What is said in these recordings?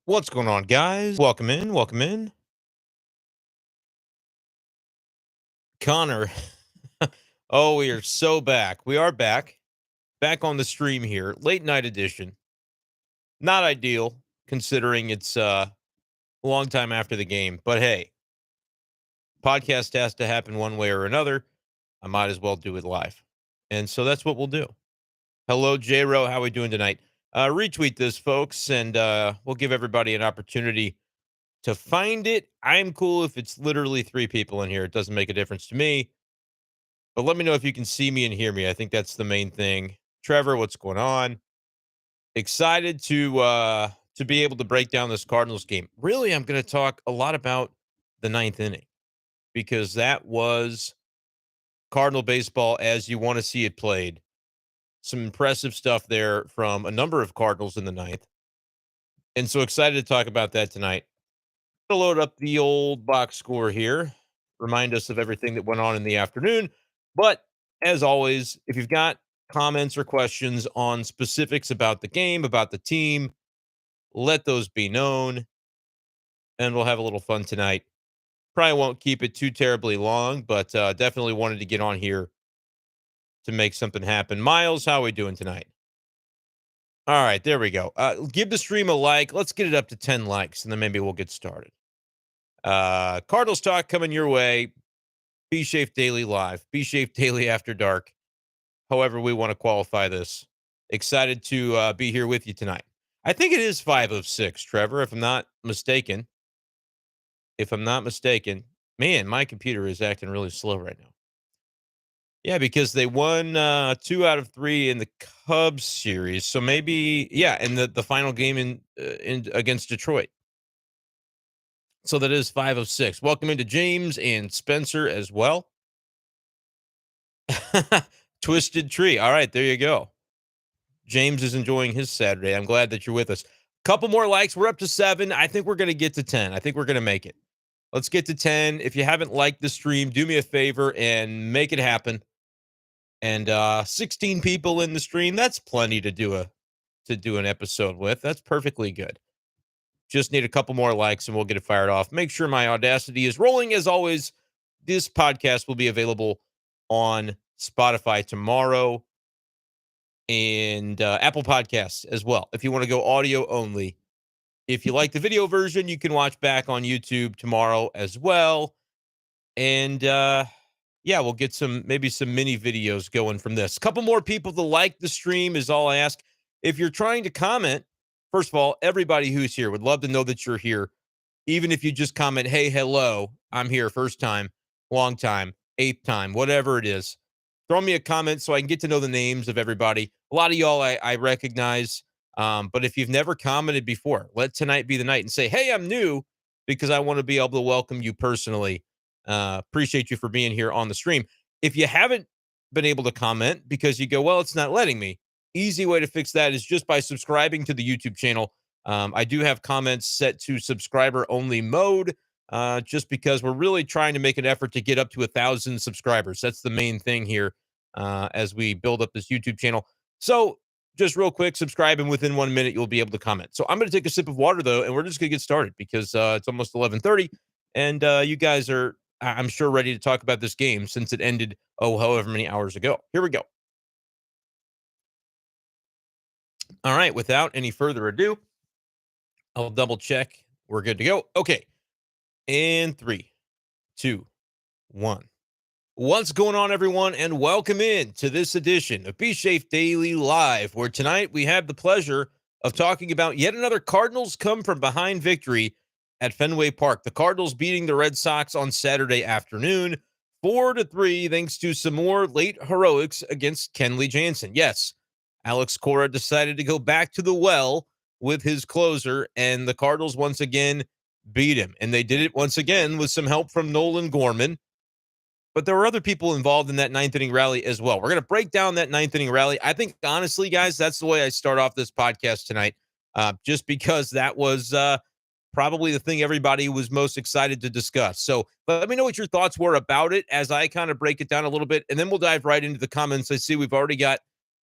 What's going on, guys? Welcome in. Welcome in. Connor. Oh, we are so back. We are back. Back on the stream here. Late night edition. Not ideal considering it's a long time after the game. But hey, podcast has to happen one way or another. I might as well do it live. And so that's what we'll do. Hello, J-Ro. How we doing tonight? Retweet this, folks, and we'll give everybody an opportunity to find it. I'm cool if it's literally 3 people in here. It doesn't make a difference to me. But let me know if you can see me and hear me. I think that's the main thing. Trevor, what's going on? Excited to be able to break down this Cardinals game. Really, I'm going to talk a lot about the ninth inning because that was Cardinal baseball as you want to see it played. Some impressive stuff there from a number of Cardinals in the ninth. And so excited to talk about that tonight. To load up the old box score here, remind us of everything that went on in the afternoon. But as always, if you've got comments or questions on specifics about the game, about the team, let those be known. And we'll have a little fun tonight. Probably won't keep it too terribly long, but definitely wanted to get on here to make something happen. Miles, how are we doing tonight? All right, there we go. Give the stream a like. Let's get it up to 10 likes, and then maybe we'll get started. Cardinals talk coming your way. B-Schaeff Daily Live. B-Schaeff Daily After Dark. However we want to qualify this. Excited to be here with you tonight. I think it is 5 of 6, Trevor, if I'm not mistaken. Man, my computer is acting really slow right now. Yeah, because they won 2 out of 3 in the Cubs series. So maybe, yeah, and the final game in against Detroit. So that is 5 of 6. Welcome into James and Spencer as well. Twisted Tree. All right, there you go. James is enjoying his Saturday. I'm glad that you're with us. Couple more likes. We're up to 7. I think we're going to get to 10. I think we're going to make it. Let's get to 10. If you haven't liked the stream, do me a favor and make it happen. And 16 people in the stream, that's plenty to do an episode with. That's perfectly good. Just need a couple more likes and we'll get it fired off. Make sure my Audacity is rolling. As always, this podcast will be available on Spotify tomorrow and Apple Podcasts as well. If you want to go audio only. If you like the video version, you can watch back on YouTube tomorrow as well. And yeah, we'll get maybe some mini videos going from this. A couple more people to like the stream is all I ask. If you're trying to comment, first of all, everybody who's here would love to know that you're here. Even if you just comment, hey, hello, I'm here, first time, long time, 8th time, whatever it is. Throw me a comment so I can get to know the names of everybody. A lot of y'all I recognize. But if you've never commented before, let tonight be the night and say, hey, I'm new, because I want to be able to welcome you personally. Appreciate you for being here on the stream. If you haven't been able to comment because you go, well, it's not letting me. Easy way to fix that is just by subscribing to the YouTube channel. I do have comments set to subscriber only mode, just because we're really trying to make an effort to get up to 1,000 subscribers. That's the main thing here as we build up this YouTube channel. So just real quick, subscribe, and within 1 minute, you'll be able to comment. So I'm going to take a sip of water, though, and we're just going to get started because it's almost 11:30, and you guys are, I'm sure, ready to talk about this game since it ended, however many hours ago. Here we go. All right, without any further ado, I'll double check. We're good to go. Okay. And 3, 2, 1. What's going on, everyone? And welcome in to this edition of B-Schaeff Daily Live, where tonight we have the pleasure of talking about yet another Cardinals come from behind victory at Fenway Park. The Cardinals beating the Red Sox on Saturday afternoon, 4-3, thanks to some more late heroics against Kenley Jansen. Yes, Alex Cora decided to go back to the well with his closer, and the Cardinals once again beat him. And they did it once again with some help from Nolan Gorman. But there were other people involved in that ninth inning rally as well. We're going to break down that ninth inning rally. I think, honestly, guys, that's the way I start off this podcast tonight, just because that was probably the thing everybody was most excited to discuss. So let me know what your thoughts were about it as I kind of break it down a little bit, and then we'll dive right into the comments. I see we've already got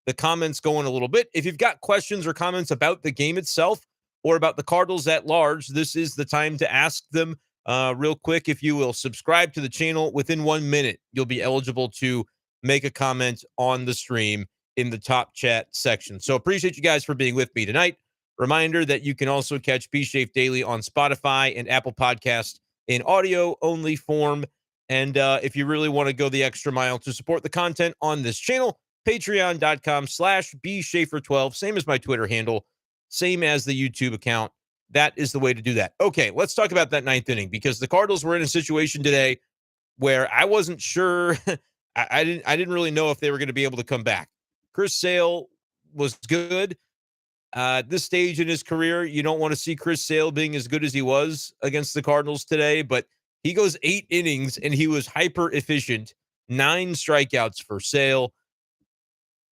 the comments going a little bit. If you've got questions or comments about the game itself, or about the Cardinals at large, this is the time to ask them. Real quick, if you will subscribe to the channel within 1 minute, you'll be eligible to make a comment on the stream in the top chat section. So appreciate you guys for being with me tonight. Reminder that you can also catch B-Schaeff Daily on Spotify and Apple Podcast in audio-only form. And if you really want to go the extra mile to support the content on this channel, patreon.com/bschaefer12, same as my Twitter handle, same as the YouTube account. That is the way to do that. Okay, let's talk about that ninth inning, because the Cardinals were in a situation today where I wasn't sure. I didn't really know if they were going to be able to come back. Chris Sale was good. At this stage in his career, you don't want to see Chris Sale being as good as he was against the Cardinals today, but he goes 8 innings and he was hyper efficient. 9 strikeouts for Sale.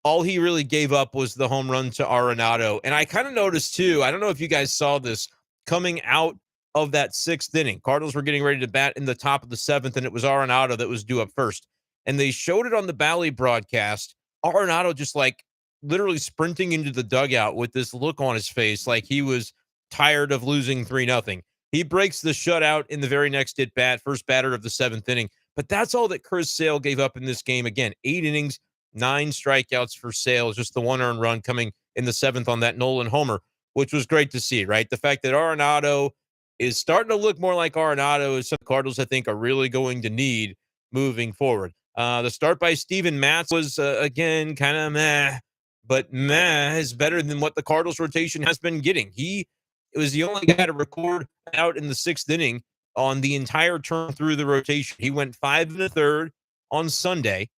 All he really gave up was the home run to Arenado. And I kind of noticed too, I don't know if you guys saw this, coming out of that 6th inning, Cardinals were getting ready to bat in the top of the 7th, and it was Arenado that was due up first. And they showed it on the Bally broadcast. Arenado just like literally sprinting into the dugout with this look on his face like he was tired of losing 3-0. He breaks the shutout in the very next at bat, first batter of the 7th inning. But that's all that Chris Sale gave up in this game. Again, 8 innings, 9 strikeouts for Sale, just the 1 earned run coming in the 7th on that Nolan homer, which was great to see, right? The fact that Arenado is starting to look more like Arenado is some Cardinals, I think, are really going to need moving forward. The start by Steven Matz was, again, kind of meh, but meh is better than what the Cardinals rotation has been getting. He was the only guy to record out in the 6th inning on the entire turn through the rotation. He went 5 1/3 on Sunday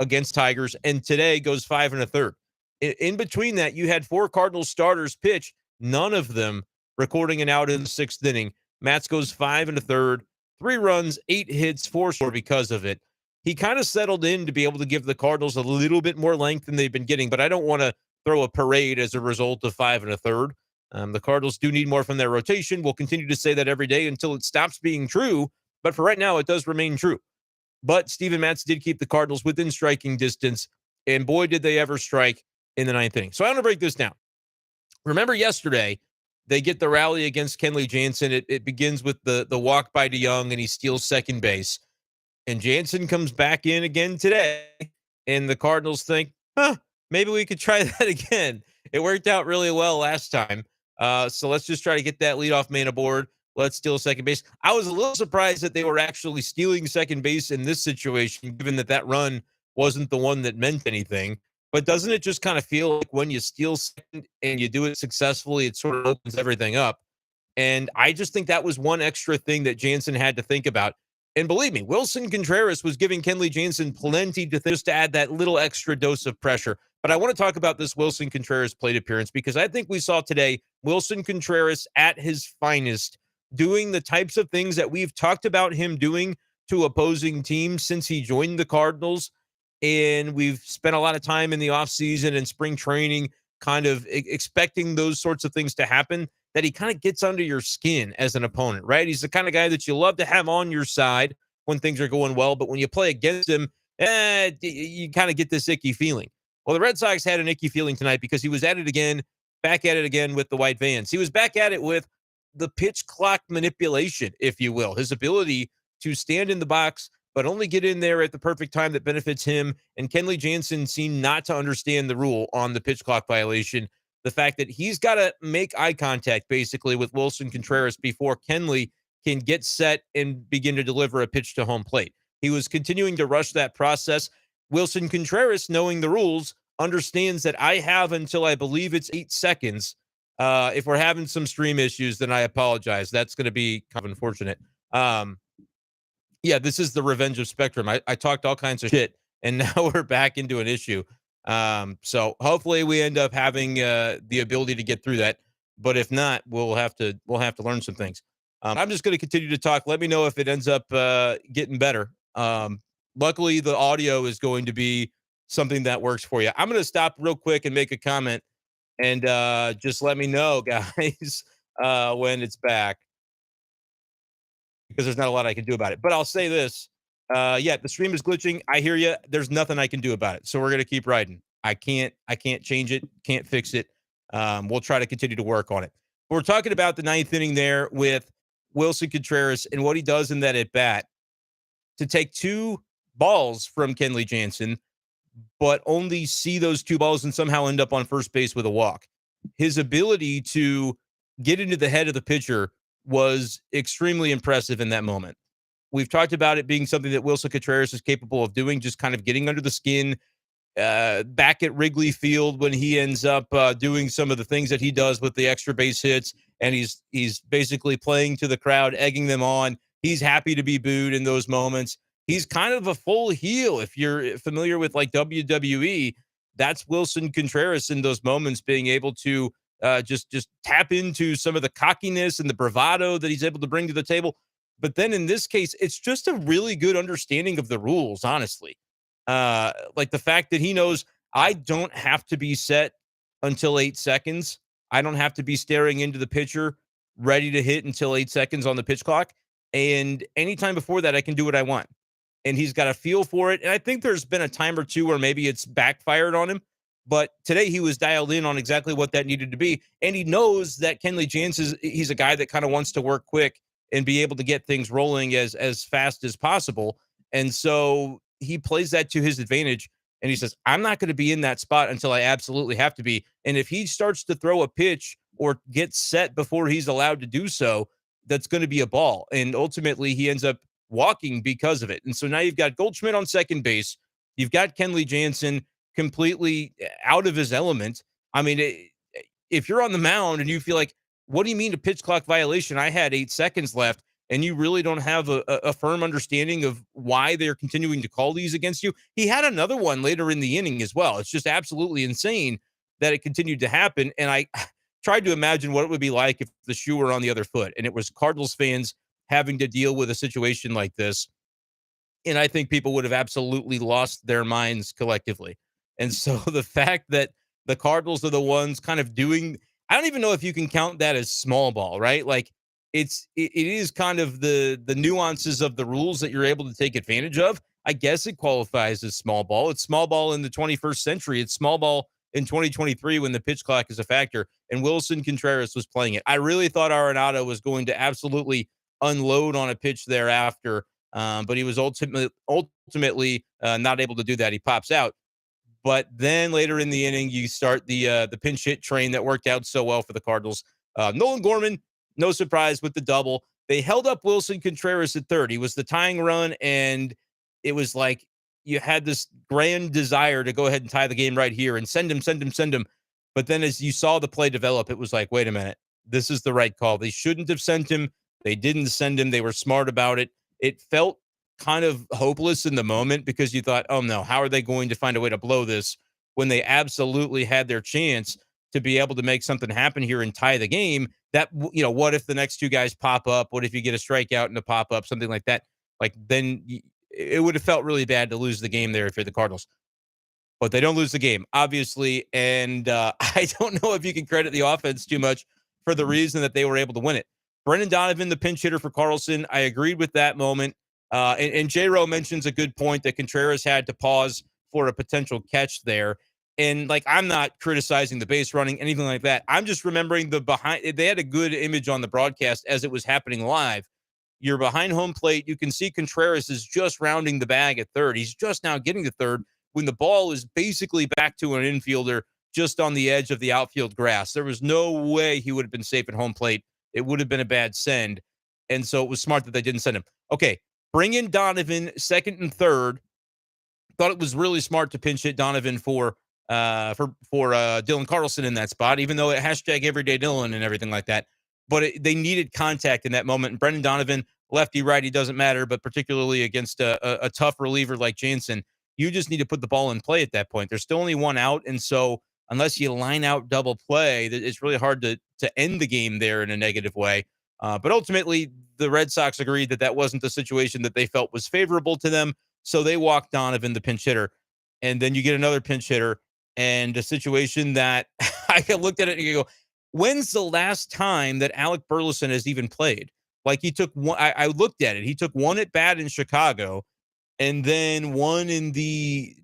against Tigers, and today goes 5 1/3. In between that, you had 4 Cardinals starters pitch, none of them recording an out in the 6th inning. Matz goes 5 1/3, 3 runs, 8 hits, 4 score because of it. He kind of settled in to be able to give the Cardinals a little bit more length than they've been getting, but I don't want to throw a parade as a result of 5 1/3. The Cardinals do need more from their rotation. We'll continue to say that every day until it stops being true, but for right now, it does remain true. But Steven Matz did keep the Cardinals within striking distance, and boy, did they ever strike in the 9th inning. So I want to break this down. Remember yesterday, they get the rally against Kenley Jansen. It begins with the walk by DeYoung, and he steals second base. And Jansen comes back in again today, and the Cardinals think, maybe we could try that again. It worked out really well last time. So let's just try to get that leadoff man aboard. Let's steal second base. I was a little surprised that they were actually stealing second base in this situation, given that run wasn't the one that meant anything. But doesn't it just kind of feel like when you steal second and you do it successfully, it sort of opens everything up? And I just think that was one extra thing that Jansen had to think about. And believe me, Willson Contreras was giving Kenley Jansen plenty to just to add that little extra dose of pressure. But I want to talk about this Willson Contreras plate appearance, because I think we saw today Willson Contreras at his finest, doing the types of things that we've talked about him doing to opposing teams since he joined the Cardinals. And we've spent a lot of time in the offseason and spring training kind of expecting those sorts of things to happen, that he kind of gets under your skin as an opponent, right? He's the kind of guy that you love to have on your side when things are going well, but when you play against him, you kind of get this icky feeling. Well, the Red Sox had an icky feeling tonight because he was at it again, back at it again with the white vans. He was back at it with the pitch clock manipulation, if you will, his ability to stand in the box, but only get in there at the perfect time that benefits him. And Kenley Jansen seemed not to understand the rule on the pitch clock violation. The fact that he's got to make eye contact basically with Willson Contreras before Kenley can get set and begin to deliver a pitch to home plate. He was continuing to rush that process. Willson Contreras, knowing the rules, understands that I have until I believe it's 8 seconds. If we're having some stream issues, then I apologize. That's going to be kind of unfortunate. Yeah, this is the revenge of Spectrum. I talked all kinds of shit, and now we're back into an issue. So hopefully we end up having the ability to get through that. But if not, we'll have to learn some things. I'm just going to continue to talk. Let me know if it ends up getting better. Luckily, the audio is going to be something that works for you. I'm going to stop real quick and make a comment, and just let me know, guys, when it's back, because there's not a lot I can do about it. But I'll say this. Yeah, the stream is glitching. I hear you. There's nothing I can do about it. So we're going to keep riding. I can't change it. Can't fix it. We'll try to continue to work on it. We're talking about the ninth inning there with Willson Contreras and what he does in that at bat to take two balls from Kenley Jansen, but only see those two balls and somehow end up on first base with a walk. His ability to get into the head of the pitcher was extremely impressive in that moment. We've talked about it being something that Willson Contreras is capable of doing, just kind of getting under the skin, back at Wrigley Field when he ends up doing some of the things that he does with the extra base hits, and he's basically playing to the crowd, egging them on. He's happy to be booed in those moments. He's kind of a full heel. If you're familiar with like WWE, that's Willson Contreras in those moments, being able to just tap into some of the cockiness and the bravado that he's able to bring to the table. But then in this case, it's just a really good understanding of the rules, honestly. Like the fact that he knows I don't have to be set until 8 seconds. I don't have to be staring into the pitcher ready to hit until 8 seconds on the pitch clock. And anytime before that, I can do what I want. And he's got a feel for it. And I think there's been a time or two where maybe it's backfired on him. But today he was dialed in on exactly what that needed to be. And he knows that Kenley Jansen, he's a guy that kind of wants to work quick and be able to get things rolling as fast as possible. And so he plays that to his advantage. And he says, I'm not going to be in that spot until I absolutely have to be. And if he starts to throw a pitch or get set before he's allowed to do so, that's going to be a ball. And ultimately, he ends up walking because of it. And so now you've got Goldschmidt on second base. You've got Kenley Jansen completely out of his element. I mean, if you're on the mound and you feel like, what do you mean a pitch clock violation? I had 8 seconds left, and you really don't have a firm understanding of why they're continuing to call these against you. He had another one later in the inning as well. It's just absolutely insane that it continued to happen. And I tried to imagine what it would be like if the shoe were on the other foot and it was Cardinals fans having to deal with a situation like this. And I think people would have absolutely lost their minds collectively. And so the fact that the Cardinals are the ones kind of doing, I don't even know if you can count that as small ball, right? Like it is kind of the nuances of the rules that you're able to take advantage of. I guess it qualifies as small ball. It's small ball in the 21st century. It's small ball in 2023 when the pitch clock is a factor. And Willson Contreras was playing it. I really thought Arenado was going to absolutely unload on a pitch thereafter, but he was ultimately not able to do that. He pops out. But then later in the inning, you start the pinch hit train that worked out so well for the Cardinals. Nolan Gorman, no surprise with the double. They held up Willson Contreras at third. He was the tying run, and it was like you had this grand desire to go ahead and tie the game right here and send him. But then as you saw the play develop, it was like, wait a minute, this is the right call. They shouldn't have sent him. They didn't send him. They were smart about it. It felt kind of hopeless in the moment because you thought, oh no, how are they going to find a way to blow this when they absolutely had their chance to be able to make something happen here and tie the game? That, what if the next two guys pop up? What if you get a strikeout and a pop up, something like that? Like then it would have felt really bad to lose the game there if you're the Cardinals. But they don't lose the game, obviously. And I don't know if you can credit the offense too much for the reason that they were able to win it. Brendan Donovan, the pinch hitter for Carlson, I agreed with that moment. And J-Ro mentions a good point that Contreras had to pause for a potential catch there. And like, I'm not criticizing the base running, anything like that. I'm just remembering they had a good image on the broadcast as it was happening live. You're behind home plate. You can see Contreras is just rounding the bag at third. He's just now getting to third when the ball is basically back to an infielder just on the edge of the outfield grass. There was no way he would have been safe at home plate. It would have been a bad send. And so it was smart that they didn't send him. Okay, bring in Donovan second and third. Thought it was really smart to pinch hit Donovan for Dylan Carlson in that spot, even though it hashtag everyday Dylan and everything like that. But they needed contact in that moment. And Brendan Donovan, lefty, righty, doesn't matter, but particularly against a tough reliever like Jansen, you just need to put the ball in play at that point. There's still only one out. And so unless you line out double play, it's really hard to end the game there in a negative way. But ultimately, the Red Sox agreed that wasn't the situation that they felt was favorable to them. So they walked Donovan, the pinch hitter. And then you get another pinch hitter and a situation that I looked at it and you go, when's the last time that Alec Burleson has even played? Like he took one, I looked at it. He took one at bat in Chicago and then one in the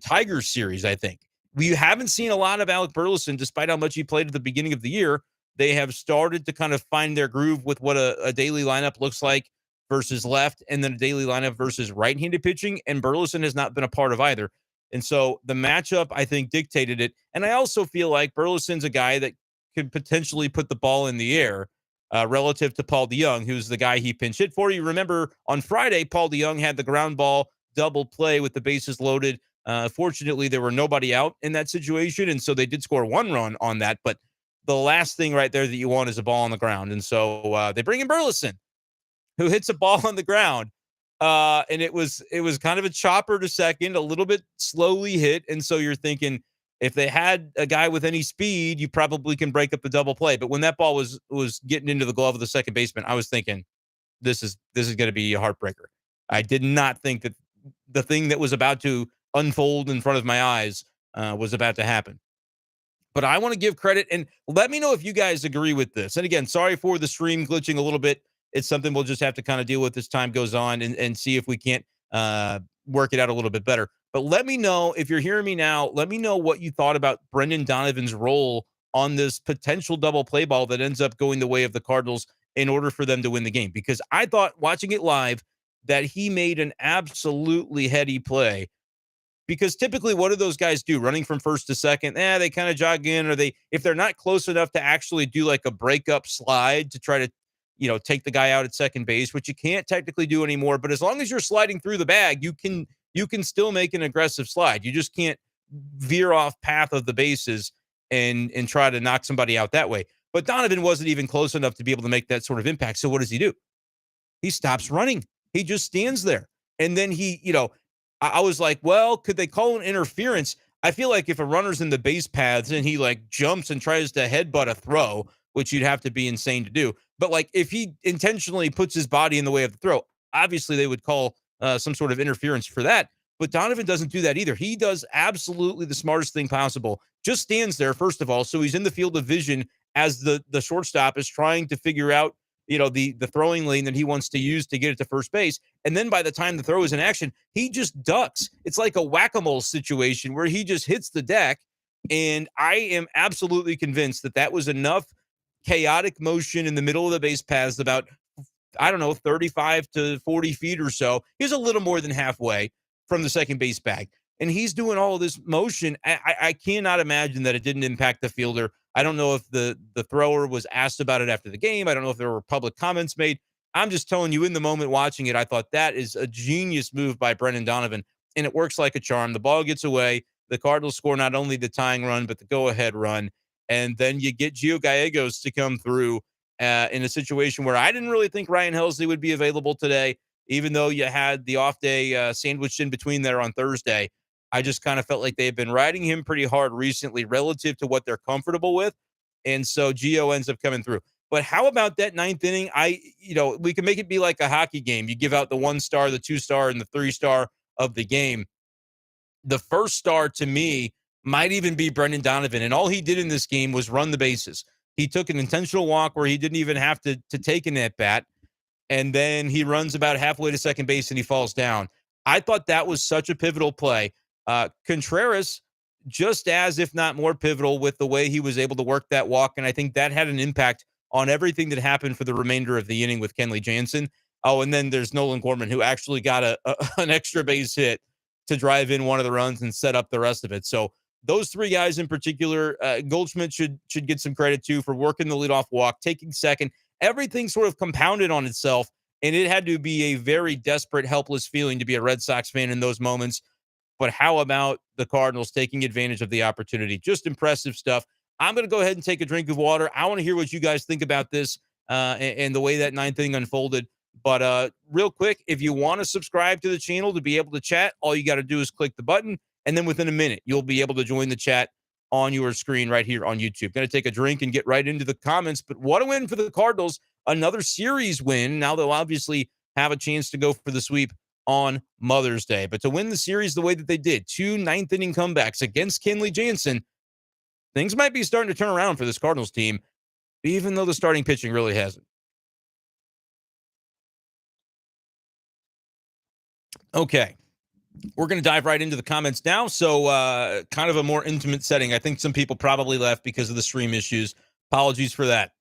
Tigers series, I think. We haven't seen a lot of Alec Burleson, despite how much he played at the beginning of the year. They have started to kind of find their groove with what a daily lineup looks like versus left, and then a daily lineup versus right-handed pitching. And Burleson has not been a part of either. And so the matchup, I think, dictated it. And I also feel like Burleson's a guy that could potentially put the ball in the air relative to Paul DeJong, who's the guy he pinch hit for. You remember on Friday, Paul DeJong had the ground ball double play with the bases loaded. Fortunately, there were nobody out in that situation, and so they did score one run on that. But the last thing right there that you want is a ball on the ground. And so they bring in Burleson, who hits a ball on the ground. And it was kind of a chopper to second, a little bit slowly hit. And so you're thinking, if they had a guy with any speed, you probably can break up the double play. But when that ball was getting into the glove of the second baseman, I was thinking, this is going to be a heartbreaker. I did not think that the thing that was about to unfold in front of my eyes was about to happen. But I want to give credit, and let me know if you guys agree with this. And again, sorry for the stream glitching a little bit. It's something we'll just have to kind of deal with as time goes on and see if we can't work it out a little bit better. But let me know if you're hearing me now. Let me know what you thought about Brendan Donovan's role on this potential double play ball that ends up going the way of the Cardinals in order for them to win the game. Because I thought watching it live that he made an absolutely heady play. Because typically, what do those guys do? Running from first to second, they kind of jog in, or if they're not close enough to actually do like a breakup slide to try to, take the guy out at second base, which you can't technically do anymore. But as long as you're sliding through the bag, you can still make an aggressive slide. You just can't veer off path of the bases and try to knock somebody out that way. But Donovan wasn't even close enough to be able to make that sort of impact. So what does he do? He stops running. He just stands there. And then I was like, well, could they call an interference? I feel like if a runner's in the base paths and he like jumps and tries to headbutt a throw, which you'd have to be insane to do. But like if he intentionally puts his body in the way of the throw, obviously they would call some sort of interference for that. But Donovan doesn't do that either. He does absolutely the smartest thing possible. Just stands there, first of all. So he's in the field of vision as the shortstop is trying to figure out, the throwing lane that he wants to use to get it to first base. And then by the time the throw is in action, he just ducks. It's like a whack-a-mole situation where he just hits the deck. And I am absolutely convinced that was enough chaotic motion in the middle of the base paths, about, 35 to 40 feet or so. He's a little more than halfway from the second base bag. And he's doing all of this motion. I cannot imagine that it didn't impact the fielder. I don't know if the thrower was asked about it after the game. I don't know if there were public comments made. I'm just telling you, in the moment watching it, I thought that is a genius move by Brendan Donovan, and it works like a charm. The ball gets away. The Cardinals score not only the tying run, but the go-ahead run. And then you get Gio Gallegos to come through in a situation where I didn't really think Ryan Helsley would be available today, even though you had the off day sandwiched in between there on Thursday. I just kind of felt like they've been riding him pretty hard recently relative to what they're comfortable with. And so Gio ends up coming through. But how about that ninth inning? We can make it be like a hockey game. You give out the 1-star, the 2-star, and the 3-star of the game. The first star to me might even be Brendan Donovan. And all he did in this game was run the bases. He took an intentional walk where he didn't even have to take an at-bat. And then he runs about halfway to second base and he falls down. I thought that was such a pivotal play. Contreras, just as, if not more pivotal with the way he was able to work that walk. And I think that had an impact on everything that happened for the remainder of the inning with Kenley Jansen. Oh, and then there's Nolan Gorman, who actually got an extra base hit to drive in one of the runs and set up the rest of it. So those three guys in particular, Goldschmidt should get some credit too for working the leadoff walk, taking second. Everything sort of compounded on itself, and it had to be a very desperate, helpless feeling to be a Red Sox fan in those moments. But how about the Cardinals taking advantage of the opportunity? Just impressive stuff. I'm going to go ahead and take a drink of water. I want to hear what you guys think about this and the way that ninth inning unfolded. But real quick, if you want to subscribe to the channel to be able to chat, all you got to do is click the button. And then within a minute, you'll be able to join the chat on your screen right here on YouTube. Going to take a drink and get right into the comments. But what a win for the Cardinals. Another series win. Now they'll obviously have a chance to go for the sweep on Mother's Day. But to win the series the way that they did, 2 ninth-inning comebacks against Kenley Jansen, things might be starting to turn around for this Cardinals team, even though the starting pitching really hasn't. Okay. We're going to dive right into the comments now. So kind of a more intimate setting. I think some people probably left because of the stream issues. Apologies for that.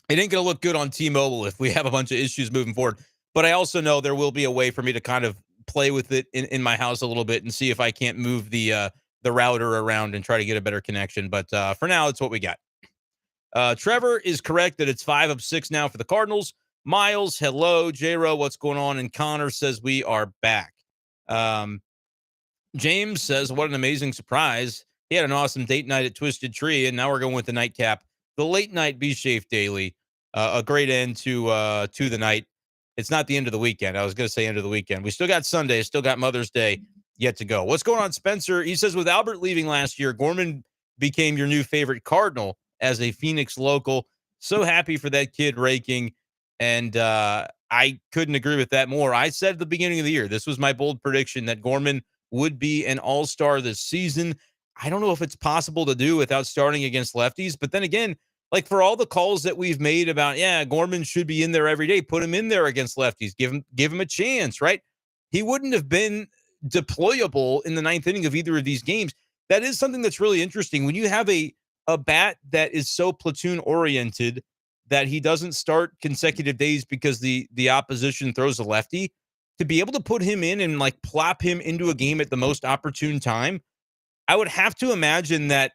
It ain't going to look good on T-Mobile if we have a bunch of issues moving forward. But I also know there will be a way for me to kind of play with it in my house a little bit and see if I can't move the router around and try to get a better connection. But for now, it's what we got. Trevor is correct that it's 5 of 6 now for the Cardinals. Miles, hello. J-Ro, what's going on? And Connor says we are back. James says, what an amazing surprise. He had an awesome date night at Twisted Tree, and now we're going with the nightcap, the late night B-Schaeff Daily. A great end to the night. It's not the end of the weekend. I was going to say end of the weekend. We still got Sunday, still got Mother's Day yet to go. What's going on, Spencer? He says, with Albert leaving last year, Gorman became your new favorite Cardinal as a Phoenix local. So happy for that kid raking. And I couldn't agree with that more. I said at the beginning of the year, this was my bold prediction that Gorman would be an all-star this season. I don't know if it's possible to do without starting against lefties. But then again, like for all the calls that we've made about, yeah, Gorman should be in there every day, put him in there against lefties, give him a chance, right? He wouldn't have been deployable in the ninth inning of either of these games. That is something that's really interesting. When you have a bat that is so platoon oriented that he doesn't start consecutive days because the opposition throws a lefty, to be able to put him in and like plop him into a game at the most opportune time, I would have to imagine that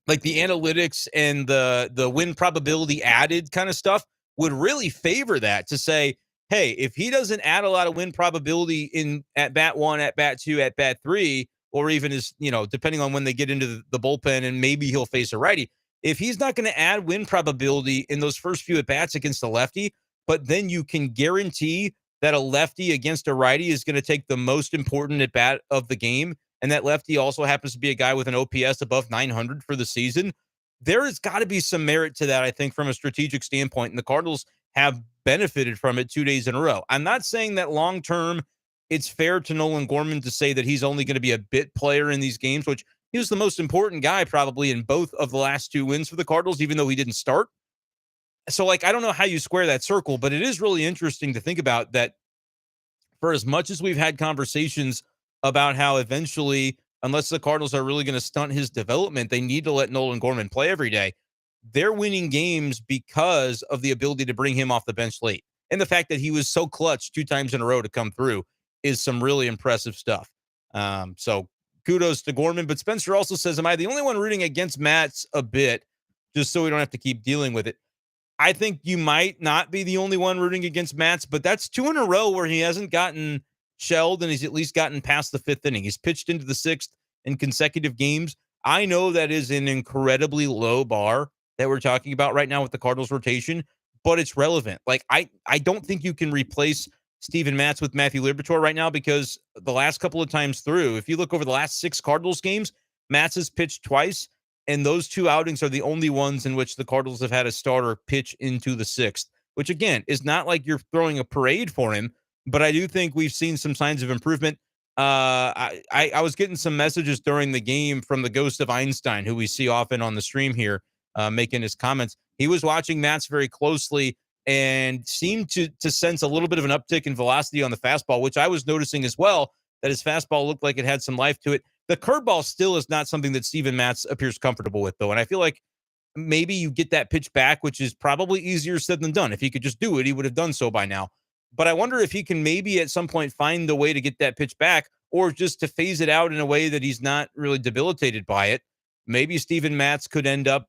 like the analytics and the win probability added kind of stuff would really favor that, to say, hey, if he doesn't add a lot of win probability in at bat 1, at bat 2, at bat 3, or even is, depending on when they get into the bullpen and maybe he'll face a righty, if he's not going to add win probability in those first few at bats against a lefty, but then you can guarantee that a lefty against a righty is going to take the most important at bat of the game, and that lefty also happens to be a guy with an OPS above 900 for the season, there has got to be some merit to that, I think, from a strategic standpoint. And the Cardinals have benefited from it 2 days in a row. I'm not saying that long term it's fair to Nolan Gorman to say that he's only going to be a bit player in these games, which he was the most important guy probably in both of the last 2 wins for the Cardinals, even though he didn't start. So, like, I don't know how you square that circle, but it is really interesting to think about that. For as much as we've had conversations about how eventually, unless the Cardinals are really going to stunt his development, they need to let Nolan Gorman play every day, they're winning games because of the ability to bring him off the bench late. And the fact that he was so clutch 2 times in a row to come through is some really impressive stuff. So kudos to Gorman. But Spencer also says, am I the only one rooting against Matz a bit, just so we don't have to keep dealing with it? I think you might not be the only one rooting against Matz, but that's 2 in a row where he hasn't gotten shelled and he's at least gotten past the 5th inning. He's pitched into the 6th in consecutive games. I know that is an incredibly low bar that we're talking about right now with the Cardinals rotation, but it's relevant. Like, I don't think you can replace Steven Matz with Matthew Liberatore right now, because the last couple of times through, if you look over the last 6 Cardinals games, Matz has pitched twice, and those 2 outings are the only ones in which the Cardinals have had a starter pitch into the 6th, which, again, is not like you're throwing a parade for him, but I do think we've seen some signs of improvement. I was getting some messages during the game from the ghost of Einstein, who we see often on the stream here, making his comments. He was watching Matz very closely and seemed to sense a little bit of an uptick in velocity on the fastball, which I was noticing as well, that his fastball looked like it had some life to it. The curveball still is not something that Steven Matz appears comfortable with, though. And I feel like maybe you get that pitch back, which is probably easier said than done. If he could just do it, he would have done so by now. But I wonder if he can maybe at some point find a way to get that pitch back, or just to phase it out in a way that he's not really debilitated by it. Maybe Steven Matz could end up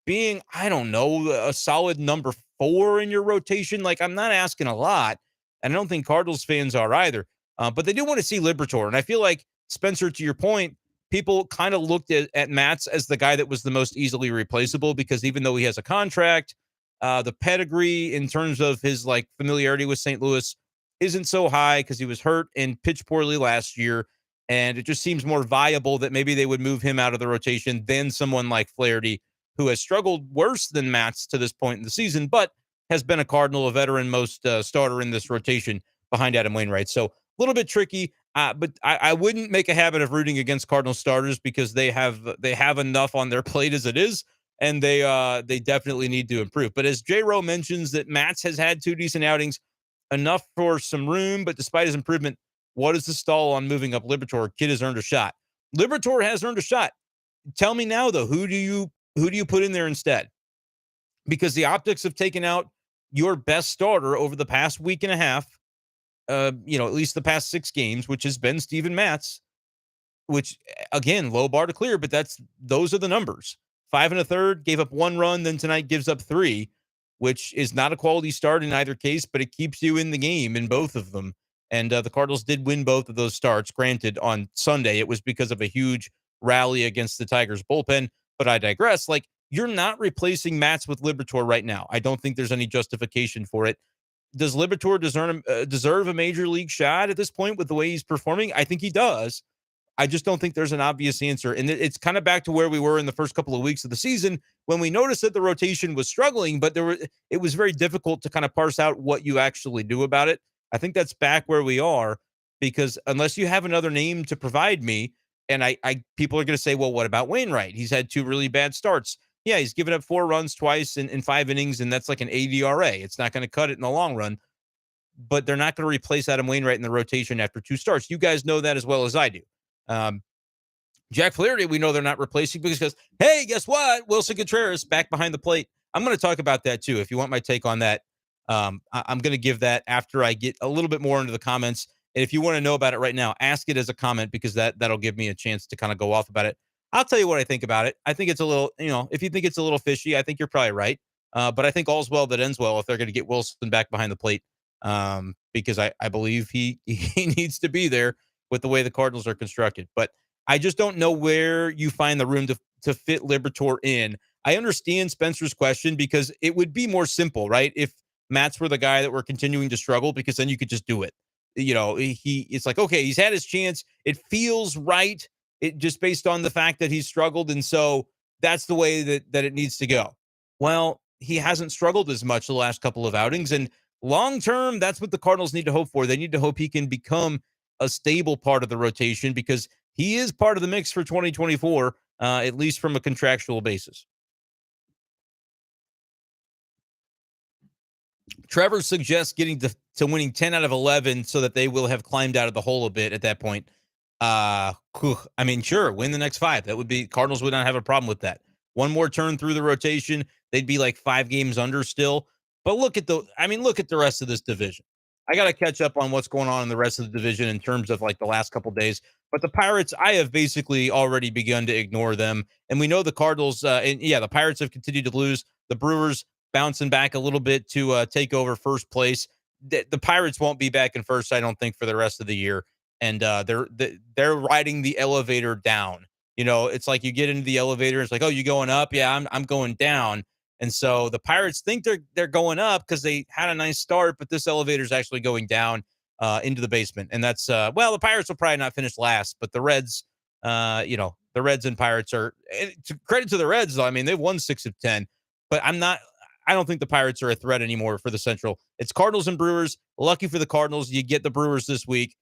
being, I don't know, a solid number 4 in your rotation. Like, I'm not asking a lot, and I don't think Cardinals fans are either. But they do want to see Liberatore. And I feel like, Spencer, to your point, people kind of looked at Matz as the guy that was the most easily replaceable, because even though he has a contract, the pedigree in terms of his like familiarity with St. Louis isn't so high because he was hurt and pitched poorly last year. And it just seems more viable that maybe they would move him out of the rotation than someone like Flaherty, who has struggled worse than Matz to this point in the season, but has been a Cardinal, a veteran, most starter in this rotation behind Adam Wainwright. So a little bit tricky. But I wouldn't make a habit of rooting against Cardinal starters, because they have enough on their plate as it is, and they definitely need to improve. But as J-Ro mentions that Matz has had 2 decent outings, enough for some room, but despite his improvement, what is the stall on moving up Liberatore? Kid has earned a shot. Liberatore has earned a shot. Tell me now, though, who do you put in there instead? because the optics have taken out your best starter over the past week and a half, at least the past 6 games, which has been Steven Matz, which again, low bar to clear, but those are the numbers. 5 1/3, gave up 1 run, then tonight gives up 3, which is not a quality start in either case, but it keeps you in the game in both of them. And the Cardinals did win both of those starts. Granted, on Sunday, it was because of a huge rally against the Tigers bullpen, but I digress. Like, you're not replacing Matz with Liberatore right now. I don't think there's any justification for it. Does Liberatore deserve a major league shot at this point with the way he's performing? I think he does. I just don't think there's an obvious answer. And it's kind of back to where we were in the first couple of weeks of the season when we noticed that the rotation was struggling, but it was very difficult to kind of parse out what you actually do about it. I think that's back where we are, because unless you have another name to provide me, and I people are going to say, well, what about Wainwright? He's had 2 really bad starts. Yeah, he's given up 4 runs twice in 5 innings, and that's like an ADRA. It's not going to cut it in the long run, but they're not going to replace Adam Wainwright in the rotation after 2 starts. You guys know that as well as I do. Jack Flaherty, we know they're not replacing because, hey, guess what? Willson Contreras back behind the plate. I'm going to talk about that too. If you want my take on that, I'm going to give that after I get a little bit more into the comments. And if you want to know about it right now, ask it as a comment, because that'll give me a chance to kind of go off about it. I'll tell you what I think about it. I think it's a little, if you think it's a little fishy, I think you're probably right. But I think all's well that ends well if they're going to get Willson back behind the plate, because I believe he needs to be there with the way the Cardinals are constructed. But I just don't know where you find the room to fit Liberatore in. I understand Spencer's question, because it would be more simple, right? If Matz were the guy that were continuing to struggle, because then you could just do it. It's like, okay, he's had his chance. It feels right. It just based on the fact that he's struggled. And so that's the way that it needs to go. Well, he hasn't struggled as much the last couple of outings. And long term, that's what the Cardinals need to hope for. They need to hope he can become a stable part of the rotation, because he is part of the mix for 2024, at least from a contractual basis. Trevor suggests getting to winning 10 out of 11 so that they will have climbed out of the hole a bit at that point. I mean, sure, win the next 5. That would be, Cardinals would not have a problem with that. One more turn through the rotation, they'd be like 5 games under still. But look at the rest of this division. I got to catch up on what's going on in the rest of the division in terms of like the last couple days. But the Pirates, I have basically already begun to ignore them. And we know the Cardinals, the Pirates have continued to lose. The Brewers bouncing back a little bit to take over first place. The Pirates won't be back in first, I don't think, for the rest of the year. And they're riding the elevator down. It's like you get into the elevator. It's like, oh, you going up? Yeah, I'm going down. And so the Pirates think they're going up because they had a nice start, but this elevator is actually going down into the basement. And that's the Pirates will probably not finish last, but the Reds, the Reds and Pirates are, credit to the Reds though. I mean, they've won 6 of 10, but I don't think the Pirates are a threat anymore for the Central. It's Cardinals and Brewers. Lucky for the Cardinals, you get the Brewers this week.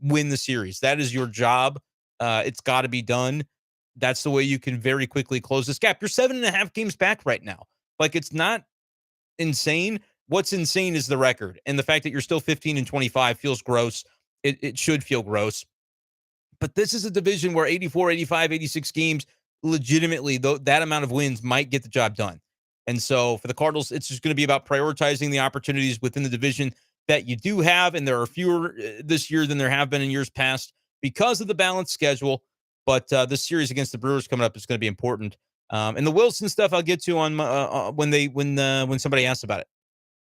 Win the series. That is your job. It's got to be done. That's the way you can very quickly close this gap. You're 7.5 games back right now. Like, it's not insane. What's insane is the record. And the fact that you're still 15-25 feels gross. It should feel gross. But this is a division where 84, 85, 86 games, legitimately, that amount of wins might get the job done. And so for the Cardinals, it's just going to be about prioritizing the opportunities within the division that you do have. And there are fewer this year than there have been in years past because of the balanced schedule. But this series against the Brewers coming up is going to be important. And the Willson stuff I'll get to on when somebody asks about it.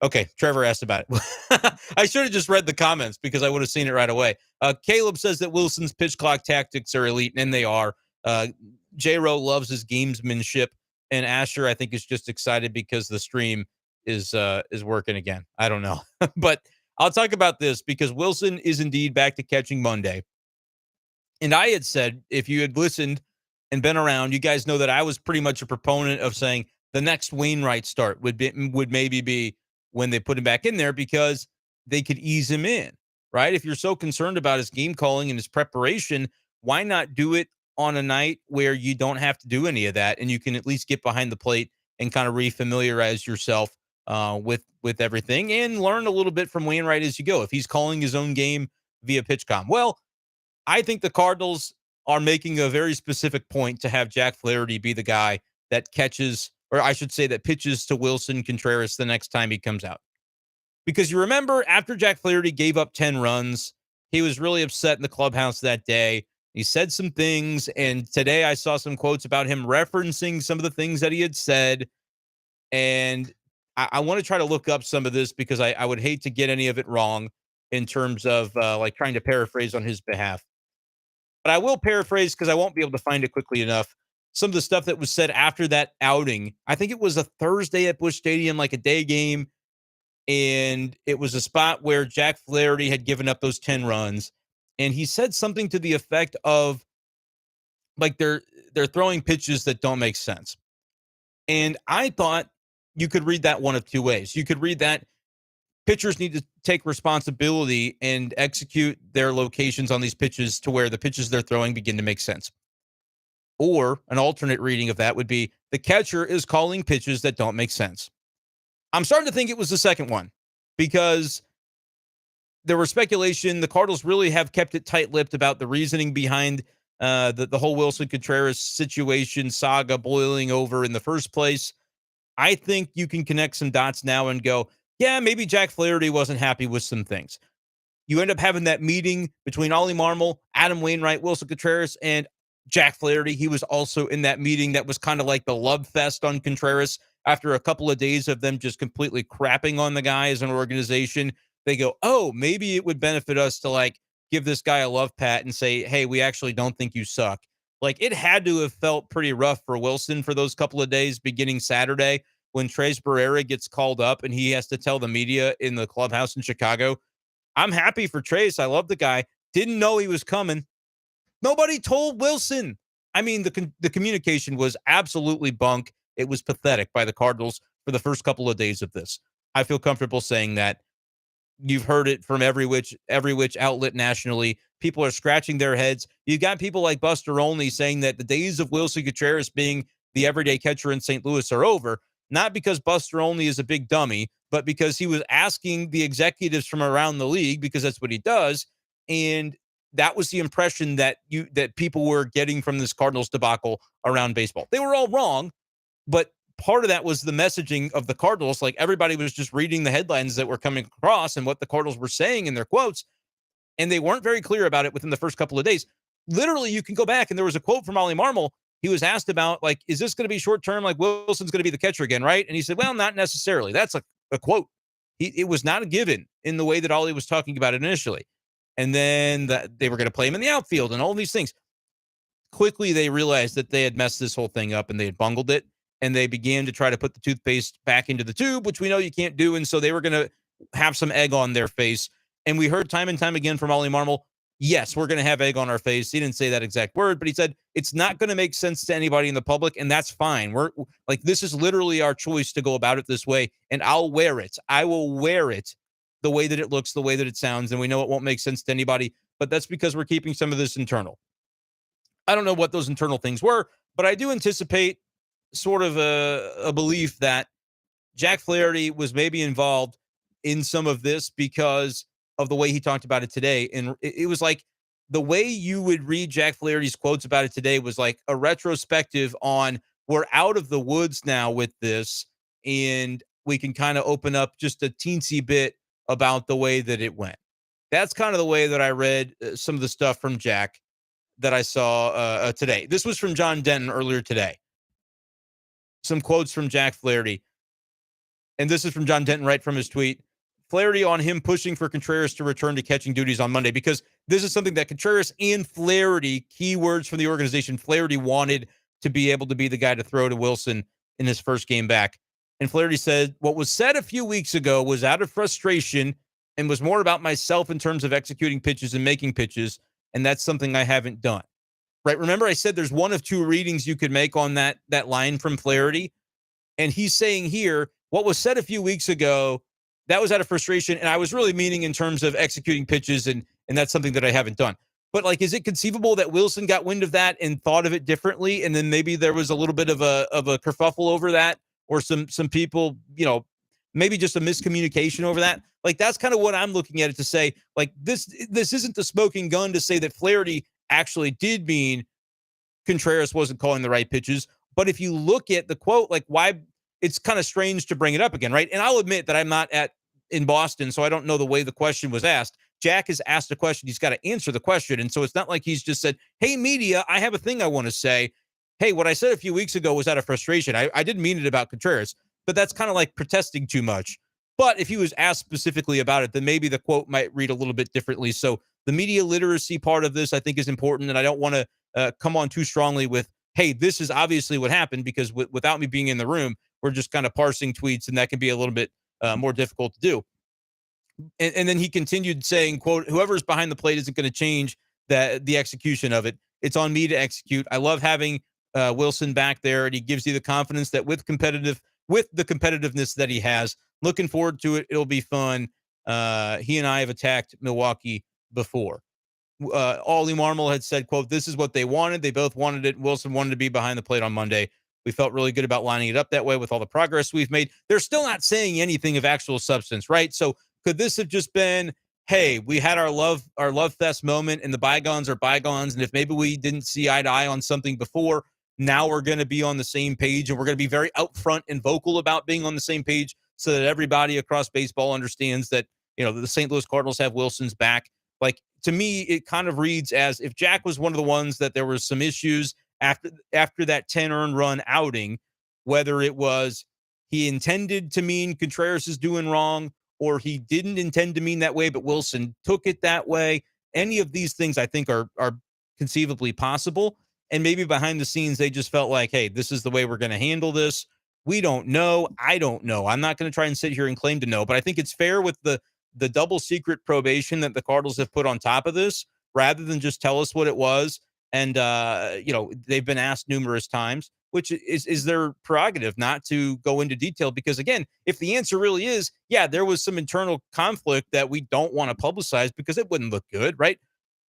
Okay, Trevor asked about it. I should have just read the comments because I would have seen it right away. Caleb says that Wilson's pitch clock tactics are elite, and they are. J-Ro loves his gamesmanship, and Asher, I think, is just excited because the stream is working again. I don't know. But I'll talk about this because Willson is indeed back to catching Monday. And I had said, if you had listened and been around, you guys know that I was pretty much a proponent of saying the next Wainwright start would maybe be when they put him back in there because they could ease him in, right? If you're so concerned about his game calling and his preparation, why not do it on a night where you don't have to do any of that and you can at least get behind the plate and kind of refamiliarize yourself with everything and learn a little bit from Wainwright as you go. If he's calling his own game via PitchCom, well, I think the Cardinals are making a very specific point to have Jack Flaherty be the guy that catches or I should say that pitches to Willson Contreras the next time he comes out. Because you remember after Jack Flaherty gave up 10 runs, he was really upset in the clubhouse that day. He said some things, and today I saw some quotes about him referencing some of the things that he had said. And I want to try to look up some of this because I would hate to get any of it wrong in terms of like trying to paraphrase on his behalf. But I will paraphrase because I won't be able to find it quickly enough. Some of the stuff that was said after that outing. I think it was a Thursday at Busch Stadium, like a day game. And it was a spot where Jack Flaherty had given up those 10 runs. And he said something to the effect of like they're throwing pitches that don't make sense. And I thought you could read that one of two ways. You could read that pitchers need to take responsibility and execute their locations on these pitches to where the pitches they're throwing begin to make sense. Or an alternate reading of that would be the catcher is calling pitches that don't make sense. I'm starting to think it was the second one because there was speculation. The Cardinals really have kept it tight-lipped about the reasoning behind the whole Willson Contreras situation saga boiling over in the first place. I think you can connect some dots now and go, yeah, maybe Jack Flaherty wasn't happy with some things. You end up having that meeting between Ollie Marmol, Adam Wainwright, Willson Contreras, and Jack Flaherty. He was also in that meeting that was kind of like the love fest on Contreras. After a couple of days of them just completely crapping on the guy as an organization, they go, oh, maybe it would benefit us to like give this guy a love pat and say, hey, we actually don't think you suck. Like it had to have felt pretty rough for Willson for those couple of days beginning Saturday when Tres Barrera gets called up and he has to tell the media in the clubhouse in Chicago, I'm happy for Tres. I love the guy. Didn't know he was coming. Nobody told Willson. I mean, the communication was absolutely bunk. It was pathetic by the Cardinals for the first couple of days of this. I feel comfortable saying that. You've heard it from every which outlet nationally. People are scratching their heads. You've got people like Buster Olney saying that the days of Willson Contreras being the everyday catcher in St. Louis are over, not because Buster Olney is a big dummy, but because he was asking the executives from around the league, because that's what he does. And that was the impression that people were getting from this Cardinals debacle around baseball. They were all wrong, but part of that was the messaging of the Cardinals. Like everybody was just reading the headlines that were coming across and what the Cardinals were saying in their quotes. And they weren't very clear about it within the first couple of days. Literally, you can go back and there was a quote from Ollie Marmol. He was asked about like, is this going to be short-term? Like Wilson's going to be the catcher again, right? And he said, well, not necessarily. That's a quote. It was not a given in the way that Ollie was talking about it initially. And then they were going to play him in the outfield and all these things. Quickly, they realized that they had messed this whole thing up and they had bungled it. And they began to try to put the toothpaste back into the tube, which we know you can't do. And so they were going to have some egg on their face. And we heard time and time again from Ollie Marmol, yes, we're going to have egg on our face. He didn't say that exact word, but he said it's not going to make sense to anybody in the public, and that's fine. We're like, this is literally our choice to go about it this way, and I'll wear it. I will wear it the way that it looks, the way that it sounds, and we know it won't make sense to anybody, but that's because we're keeping some of this internal. I don't know what those internal things were, but I do anticipate sort of a belief that Jack Flaherty was maybe involved in some of this because of the way he talked about it today. And it was like the way you would read Jack Flaherty's quotes about it today was like a retrospective on we're out of the woods now with this, and we can kind of open up just a teensy bit about the way that it went. That's kind of the way that I read some of the stuff from Jack that I saw today. This was from John Denton earlier today. Some quotes from Jack Flaherty. And this is from John Denton right from his tweet. Flaherty on him pushing for Contreras to return to catching duties on Monday, because this is something that Contreras and Flaherty, keywords from the organization, Flaherty wanted to be able to be the guy to throw to Willson in his first game back. And Flaherty said, what was said a few weeks ago was out of frustration and was more about myself in terms of executing pitches and making pitches. And that's something I haven't done. Right. Remember, I said there's one of two readings you could make on that line from Flaherty. And he's saying here, what was said a few weeks ago, that was out of frustration. And I was really meaning in terms of executing pitches. And that's something that I haven't done. But like, is it conceivable that Willson got wind of that and thought of it differently? And then maybe there was a little bit of a kerfuffle over that, or some people, maybe just a miscommunication over that. Like, that's kind of what I'm looking at it to say, like, this isn't the smoking gun to say that Flaherty actually did mean Contreras wasn't calling the right pitches, But if you look at the quote, like why it's kind of strange to bring it up again, right? And I'll admit that I'm not in Boston, so I don't know the way the question was asked. Jack has asked a question. He's got to answer the question. And so it's not like he's just said, hey, media, I have a thing I want to say. Hey, what I said a few weeks ago was out of frustration. I didn't mean it about Contreras, but that's kind of like protesting too much. But if he was asked specifically about it, then maybe the quote might read a little bit differently. So the media literacy part of this, I think, is important. And I don't want to come on too strongly with, hey, this is obviously what happened, because without me being in the room, we're just kind of parsing tweets, and that can be a little bit more difficult to do. And then he continued saying, quote, whoever's behind the plate isn't going to change the execution of it. It's on me to execute. I love having Willson back there, and he gives you the confidence that with the competitiveness that he has, looking forward to it. It'll be fun. He and I have attacked Milwaukee before. Ollie Marmol had said, quote, this is what they wanted. They both wanted it. Wilson wanted to be behind the plate on Monday. We felt really good about lining it up that way with all the progress we've made. They're still not saying anything of actual substance, right? So could this have just been, hey, we had our love fest moment, and the bygones are bygones, and if maybe we didn't see eye to eye on something before, now we're going to be on the same page, and we're going to be very upfront and vocal about being on the same page so that everybody across baseball understands that, the St. Louis Cardinals have Wilson's back. Like, to me, it kind of reads as if Jack was one of the ones that there was some issues after that 10 earned run outing, whether it was he intended to mean Contreras is doing wrong, or he didn't intend to mean that way, but Willson took it that way. Any of these things I think are conceivably possible. And maybe behind the scenes, they just felt like, hey, this is the way we're going to handle this. We don't know. I don't know. I'm not going to try and sit here and claim to know, but I think it's fair with the double secret probation that the Cardinals have put on top of this, rather than just tell us what it was. And, they've been asked numerous times, which is their prerogative not to go into detail. Because, again, if the answer really is, yeah, there was some internal conflict that we don't want to publicize because it wouldn't look good, right?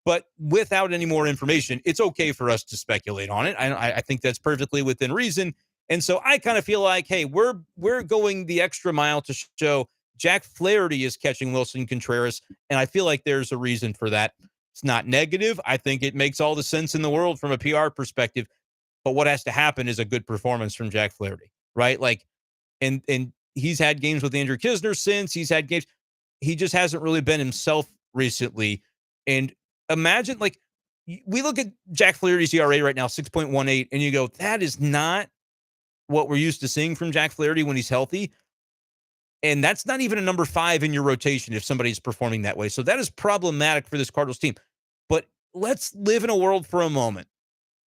But without any more information, it's okay for us to speculate on it. I think that's perfectly within reason. And so I kind of feel like, hey, we're going the extra mile to show Jack Flaherty is catching Willson Contreras, and I feel like there's a reason for that. It's not negative. I think it makes all the sense in the world from a PR perspective. But what has to happen is a good performance from Jack Flaherty, right? Like, and he's had games with Andrew Kisner since. He's had games. He just hasn't really been himself recently. And imagine, like, we look at Jack Flaherty's ERA right now, 6.18, and you go, that is not what we're used to seeing from Jack Flaherty when he's healthy. And that's not even a number 5 in your rotation if somebody's performing that way. So that is problematic for this Cardinals team. But let's live in a world for a moment.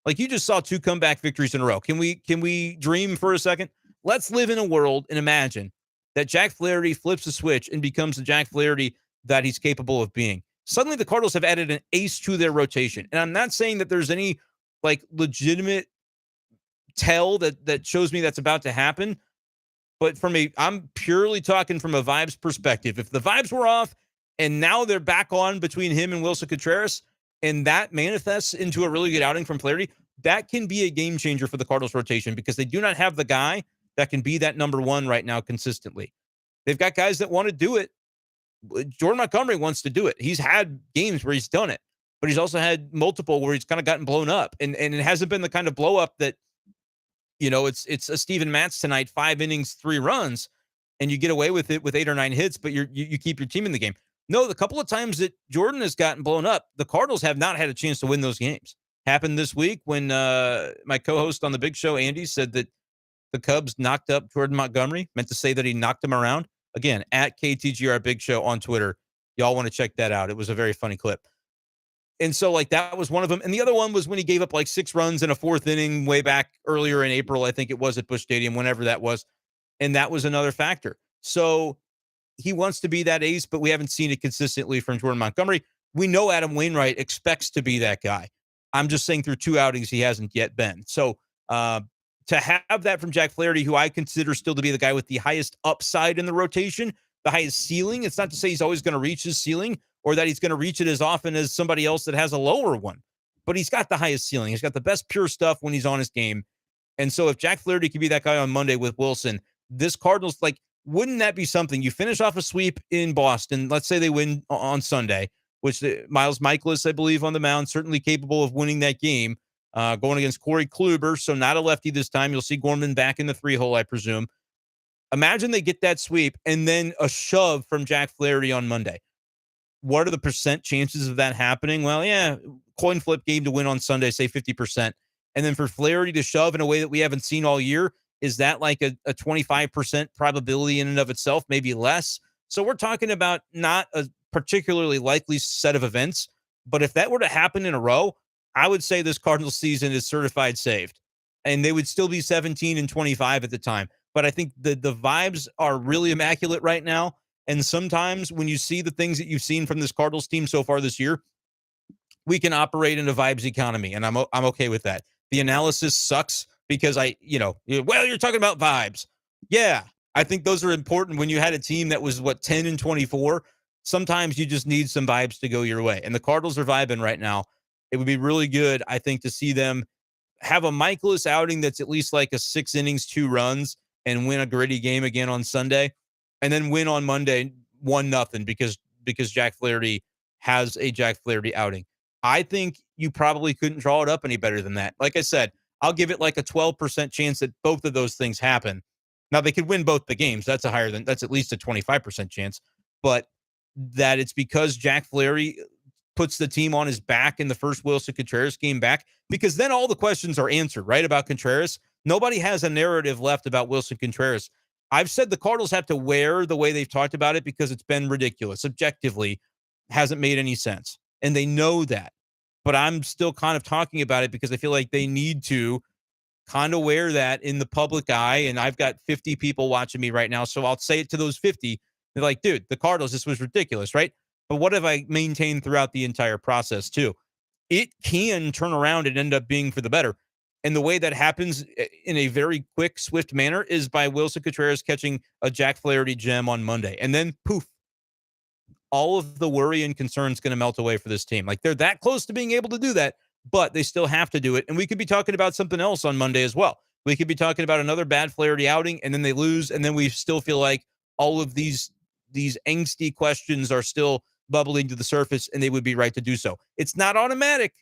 Like, you just saw 2 comeback victories in a row. Can we dream for a second? Let's live in a world and imagine that Jack Flaherty flips a switch and becomes the Jack Flaherty that he's capable of being. Suddenly the Cardinals have added an ace to their rotation. And I'm not saying that there's any like legitimate tell that shows me that's about to happen. But I'm purely talking from a vibes perspective. If the vibes were off and now they're back on between him and Willson Contreras, and that manifests into a really good outing from Flaherty, that can be a game changer for the Cardinals rotation, because they do not have the guy that can be that number 1 right now consistently. They've got guys that want to do it. Jordan Montgomery wants to do it. He's had games where he's done it, but he's also had multiple where he's kind of gotten blown up. And it hasn't been the kind of blow up that, it's a Steven Matz tonight, 5 innings, 3 runs, and you get away with it with 8 or 9 hits, but you keep your team in the game. No, the couple of times that Jordan has gotten blown up, the Cardinals have not had a chance to win those games. Happened this week when my co-host on the Big Show, Andy, said that the Cubs knocked up Jordan Montgomery, meant to say that he knocked him around. Again, at KTGR Big Show on Twitter. Y'all want to check that out. It was a very funny clip. And so, like, that was one of them. And the other one was when he gave up like 6 runs in a 4th inning way back earlier in April. I think it was at Busch Stadium, whenever that was. And that was another factor. So he wants to be that ace, but we haven't seen it consistently from Jordan Montgomery. We know Adam Wainwright expects to be that guy. I'm just saying through 2 outings, he hasn't yet been. So to have that from Jack Flaherty, who I consider still to be the guy with the highest upside in the rotation, the highest ceiling. It's not to say he's always going to reach his ceiling or that he's going to reach it as often as somebody else that has a lower one, but he's got the highest ceiling. He's got the best pure stuff when he's on his game. And so if Jack Flaherty could be that guy on Monday with Willson, this Cardinals, like, wouldn't that be something? You finish off a sweep in Boston. Let's say they win on Sunday, which Miles Michaelis, I believe, on the mound, certainly capable of winning that game. going against Corey Kluber, so not a lefty this time. You'll see Gorman back in the 3-hole, I presume. Imagine they get that sweep and then a shove from Jack Flaherty on Monday. What are the percent chances of that happening? Well, yeah, coin flip game to win on Sunday, say 50%. And then for Flaherty to shove in a way that we haven't seen all year, is that like a 25% probability in and of itself, maybe less? So we're talking about not a particularly likely set of events. But if that were to happen in a row, I would say this Cardinals season is certified saved. And they would still be 17-25 at the time. But I think the vibes are really immaculate right now. And sometimes when you see the things that you've seen from this Cardinals team so far this year, we can operate in a vibes economy, and I'm okay with that. The analysis sucks because you're talking about vibes. Yeah, I think those are important when you had a team that was 10-24. Sometimes you just need some vibes to go your way, and the Cardinals are vibing right now. It would be really good, I think, to see them have a Michaelis outing that's at least like a 6 innings, 2 runs, and win a gritty game again on Sunday, and then win on Monday 1-0 because Jack Flaherty has a Jack Flaherty outing. I think you probably couldn't draw it up any better than that. Like I said, I'll give it like a 12% chance that both of those things happen. Now they could win both the games. That's at least a 25% chance, but that it's because Jack Flaherty puts the team on his back in the first Willson Contreras game back, because then all the questions are answered, right? About Contreras. Nobody has a narrative left about Willson Contreras. I've said the Cardinals have to wear the way they've talked about it because it's been ridiculous. Objectively, hasn't made any sense. And they know that. But I'm still kind of talking about it because I feel like they need to kind of wear that in the public eye. And I've got 50 people watching me right now. So I'll say it to those 50. They're like, dude, the Cardinals, this was ridiculous, right? But what have I maintained throughout the entire process, too? It can turn around and end up being for the better. And the way that happens in a very quick, swift manner is by Willson Contreras catching a Jack Flaherty gem on Monday. And then, poof, all of the worry and concern is going to melt away for this team. Like, they're that close to being able to do that, but they still have to do it. And we could be talking about something else on Monday as well. We could be talking about another bad Flaherty outing, and then they lose, and then we still feel like all of these angsty questions are still bubbling to the surface, and they would be right to do so. It's not automatic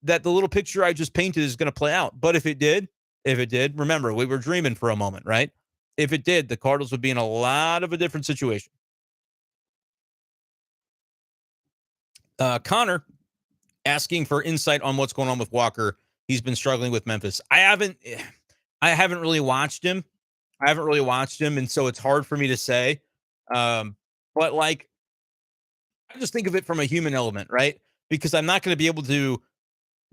that the little picture I just painted is going to play out. But if it did, remember, we were dreaming for a moment, right? If it did, the Cardinals would be in a lot of a different situation. Connor asking for insight on what's going on with Walker. He's been struggling with Memphis. I haven't really watched him. And so it's hard for me to say. But like, I just think of it from a human element, right? Because I'm not going to be able to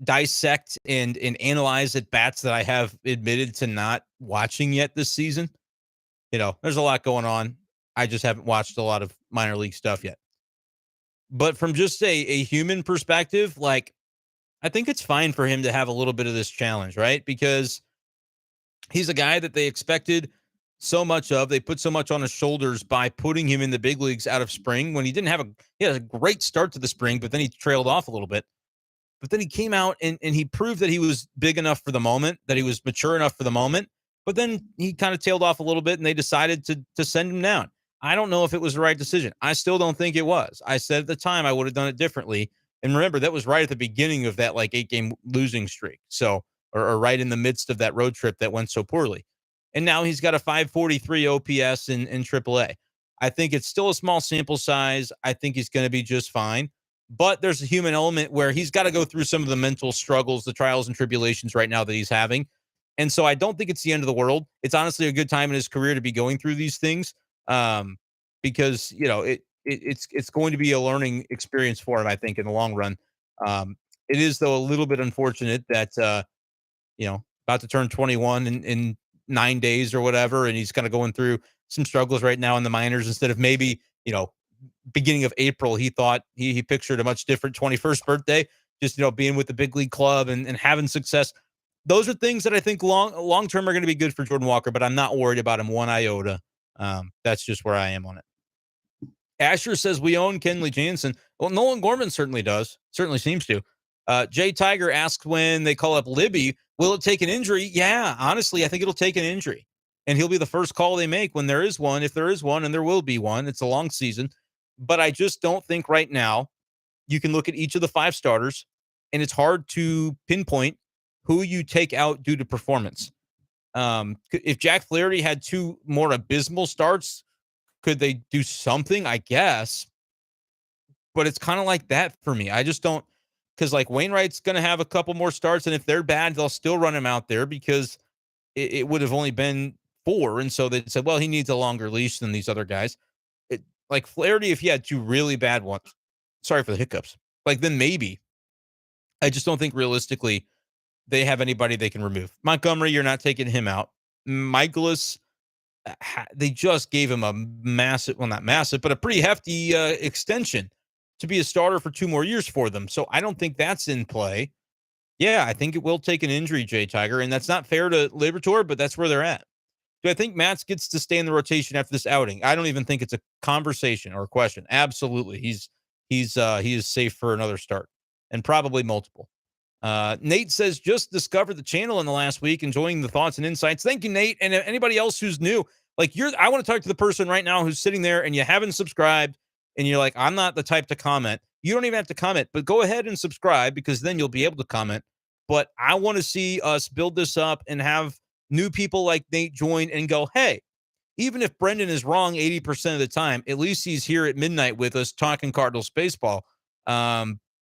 dissect and analyze at bats that I have admitted to not watching yet this season. There's a lot going on. I just haven't watched a lot of minor league stuff yet. But from just a human perspective, like, I think it's fine for him to have a little bit of this challenge, right? Because he's a guy that they expected so much of. They put so much on his shoulders by putting him in the big leagues out of spring when he had a great start to the spring, but then he trailed off a little bit. But then he came out and he proved that he was big enough for the moment, that he was mature enough for the moment. But then he kind of tailed off a little bit, and they decided to send him down. I don't know if it was the right decision. I still don't think it was. I said at the time I would have done it differently. And remember, that was right at the beginning of that 8-game losing streak. So, or right in the midst of that road trip that went so poorly. And now he's got a 543 OPS in AAA. I think it's still a small sample size. I think he's going to be just fine. But there's a human element where he's got to go through some of the mental struggles, the trials and tribulations right now that he's having. And so I don't think it's the end of the world. It's honestly a good time in his career to be going through these things, because it's going to be a learning experience for him, I think, in the long run. It is, though, a little bit unfortunate that about to turn 21 in 9 days or whatever, and he's kind of going through some struggles right now in the minors instead of maybe beginning of April. He thought he pictured a much different 21st birthday, just being with the big league club and having success. Those are things that I think long term are going to be good for Jordan Walker, but I'm not worried about him one iota. That's just where I am on it. Asher says we own Kenley Jansen. Well, Nolan Gorman certainly does. Certainly seems to. Jay Tiger asks when they call up Libby, will it take an injury? Yeah, honestly, I think it'll take an injury. And he'll be the first call they make when there is one, if there is one, and there will be one. It's a long season. But I just don't think right now you can look at each of the 5 starters, and it's hard to pinpoint who you take out due to performance. If Jack Flaherty had two more abysmal starts, could they do something? I guess. But it's kind of like that for me. I just don't, because like Wainwright's going to have a couple more starts. And if they're bad, they'll still run him out there because it would have only been four. And so they said, well, he needs a longer leash than these other guys. Like Flaherty, if he had two really bad ones, sorry for the hiccups, like then maybe. I just don't think realistically they have anybody they can remove. Montgomery, you're not taking him out. Michaelis, they just gave him a massive, well, not massive, but a pretty hefty extension to be a starter for 2 more years for them. So I don't think that's in play. Yeah, I think it will take an injury, Jay Tiger, and that's not fair to Liberatore, but that's where they're at. Do I think Matz gets to stay in the rotation after this outing? I don't even think it's a conversation or a question. Absolutely, he is safe for another start and probably multiple. Nate says, just discovered the channel in the last week, enjoying the thoughts and insights. Thank you, Nate. And anybody else who's new, like I want to talk to the person right now who's sitting there and you haven't subscribed and you're like, I'm not the type to comment. You don't even have to comment, but go ahead and subscribe because then you'll be able to comment. But I want to see us build this up and have new people like Nate join and go, hey, even if Brendan is wrong 80% of the time, at least he's here at midnight with us talking Cardinals baseball.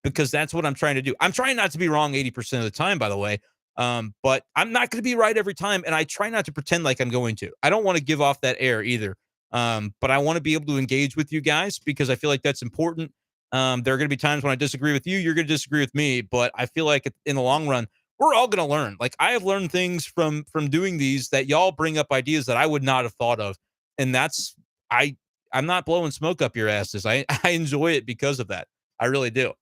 Because that's what I'm trying to do. I'm trying not to be wrong 80% of the time, by the way. But I'm not going to be right every time. And I try not to pretend like I'm going to. I don't want to give off that air either. But I want to be able to engage with you guys because I feel like that's important. There are going to be times when I disagree with you. You're going to disagree with me. But I feel like in the long run, we're all going to learn. Like I have learned things from doing these that y'all bring up ideas that I would not have thought of. And I'm not blowing smoke up your asses. I enjoy it because of that. I really do.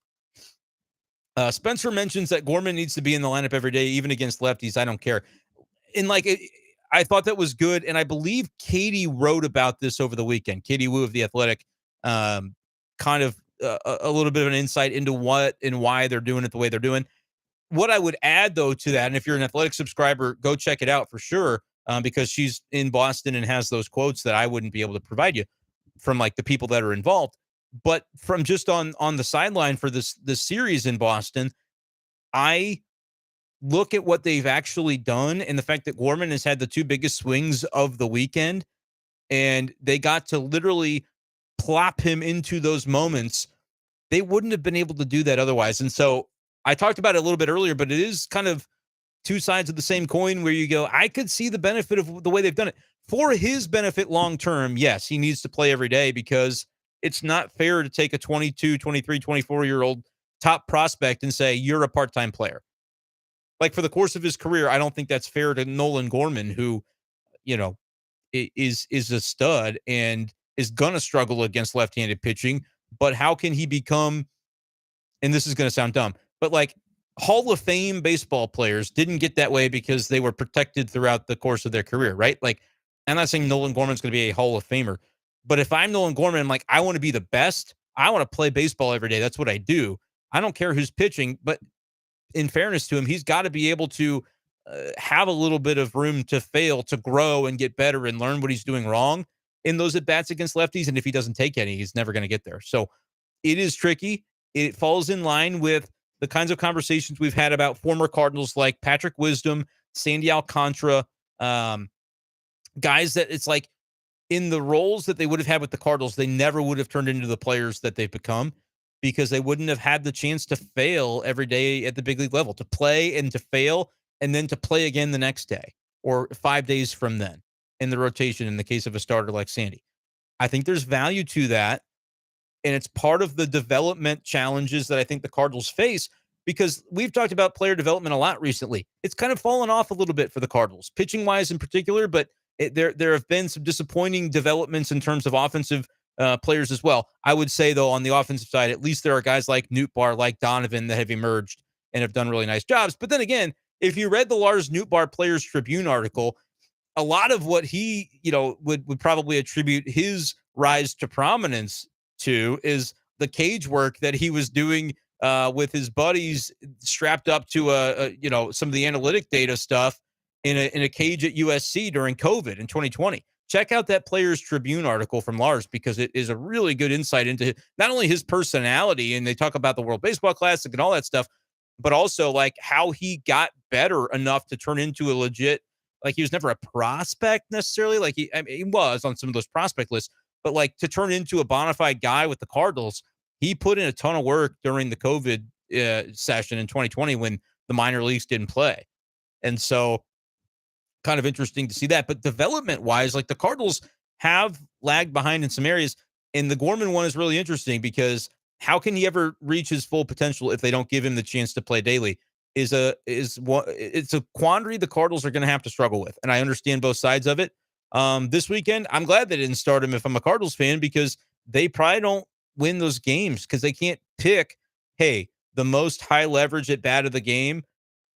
Spencer mentions that Gorman needs to be in the lineup every day, even against lefties. I don't care. And I thought that was good. And I believe Katie wrote about this over the weekend. Katie Wu of The Athletic, kind of a little bit of an insight into what and why they're doing it the way they're doing. What I would add, though, to that, and if you're an Athletic subscriber, go check it out for sure, because she's in Boston and has those quotes that I wouldn't be able to provide you from like the people that are involved. But from just on the sideline for this series in Boston, I look at what they've actually done and the fact that Gorman has had the two biggest swings of the weekend, and they got to literally plop him into those moments. They wouldn't have been able to do that otherwise. And so I talked about it a little bit earlier, but it is kind of two sides of the same coin where you go, I could see the benefit of the way they've done it. For his benefit long term, yes, he needs to play every day because it's not fair to take a 22, 23, 24-year-old top prospect and say, you're a part-time player. Like for the course of his career, I don't think that's fair to Nolan Gorman, who, is a stud and is going to struggle against left-handed pitching. But how can he become, and this is going to sound dumb, but like Hall of Fame baseball players didn't get that way because they were protected throughout the course of their career, right? Like, I'm not saying Nolan Gorman's going to be a Hall of Famer, but if I'm Nolan Gorman, I'm like, I want to be the best. I want to play baseball every day. That's what I do. I don't care who's pitching, but in fairness to him, he's got to be able to have a little bit of room to fail, to grow and get better and learn what he's doing wrong in those at-bats against lefties. And if he doesn't take any, he's never going to get there. So it is tricky. It falls in line with the kinds of conversations we've had about former Cardinals like Patrick Wisdom, Sandy Alcantara, guys that it's like, in the roles that they would have had with the Cardinals, they never would have turned into the players that they've become because they wouldn't have had the chance to fail every day at the big league level, to play and to fail, and then to play again the next day or 5 days from then in the rotation in the case of a starter like Sandy. I think there's value to that, and it's part of the development challenges that I think the Cardinals face because we've talked about player development a lot recently. It's kind of fallen off a little bit for the Cardinals, pitching-wise in particular, but there have been some disappointing developments in terms of offensive players as well. I would say, though, on the offensive side, at least there are guys like Nootbaar, like Donovan that have emerged and have done really nice jobs. But then again, if you read the Lars Nootbaar Players Tribune article, a lot of what he, would probably attribute his rise to prominence to is the cage work that he was doing with his buddies strapped up to some of the analytic data stuff in a cage at USC during COVID in 2020. Check out that Players Tribune article from Lars because it is a really good insight into not only his personality, and they talk about the World Baseball Classic and all that stuff, but also like how he got better enough to turn into a legit, like he was never a prospect necessarily. Like I mean, he was on some of those prospect lists, but like to turn into a bona fide guy with the Cardinals, he put in a ton of work during the COVID session in 2020 when the minor leagues didn't play. And so kind of interesting to see that. But development wise, like the Cardinals have lagged behind in some areas. And the Gorman one is really interesting because how can he ever reach his full potential if they don't give him the chance to play daily? It's a quandary the Cardinals are going to have to struggle with. And I understand both sides of it. This weekend, I'm glad they didn't start him if I'm a Cardinals fan because they probably don't win those games because they can't pick, hey, the most high leverage at bat of the game,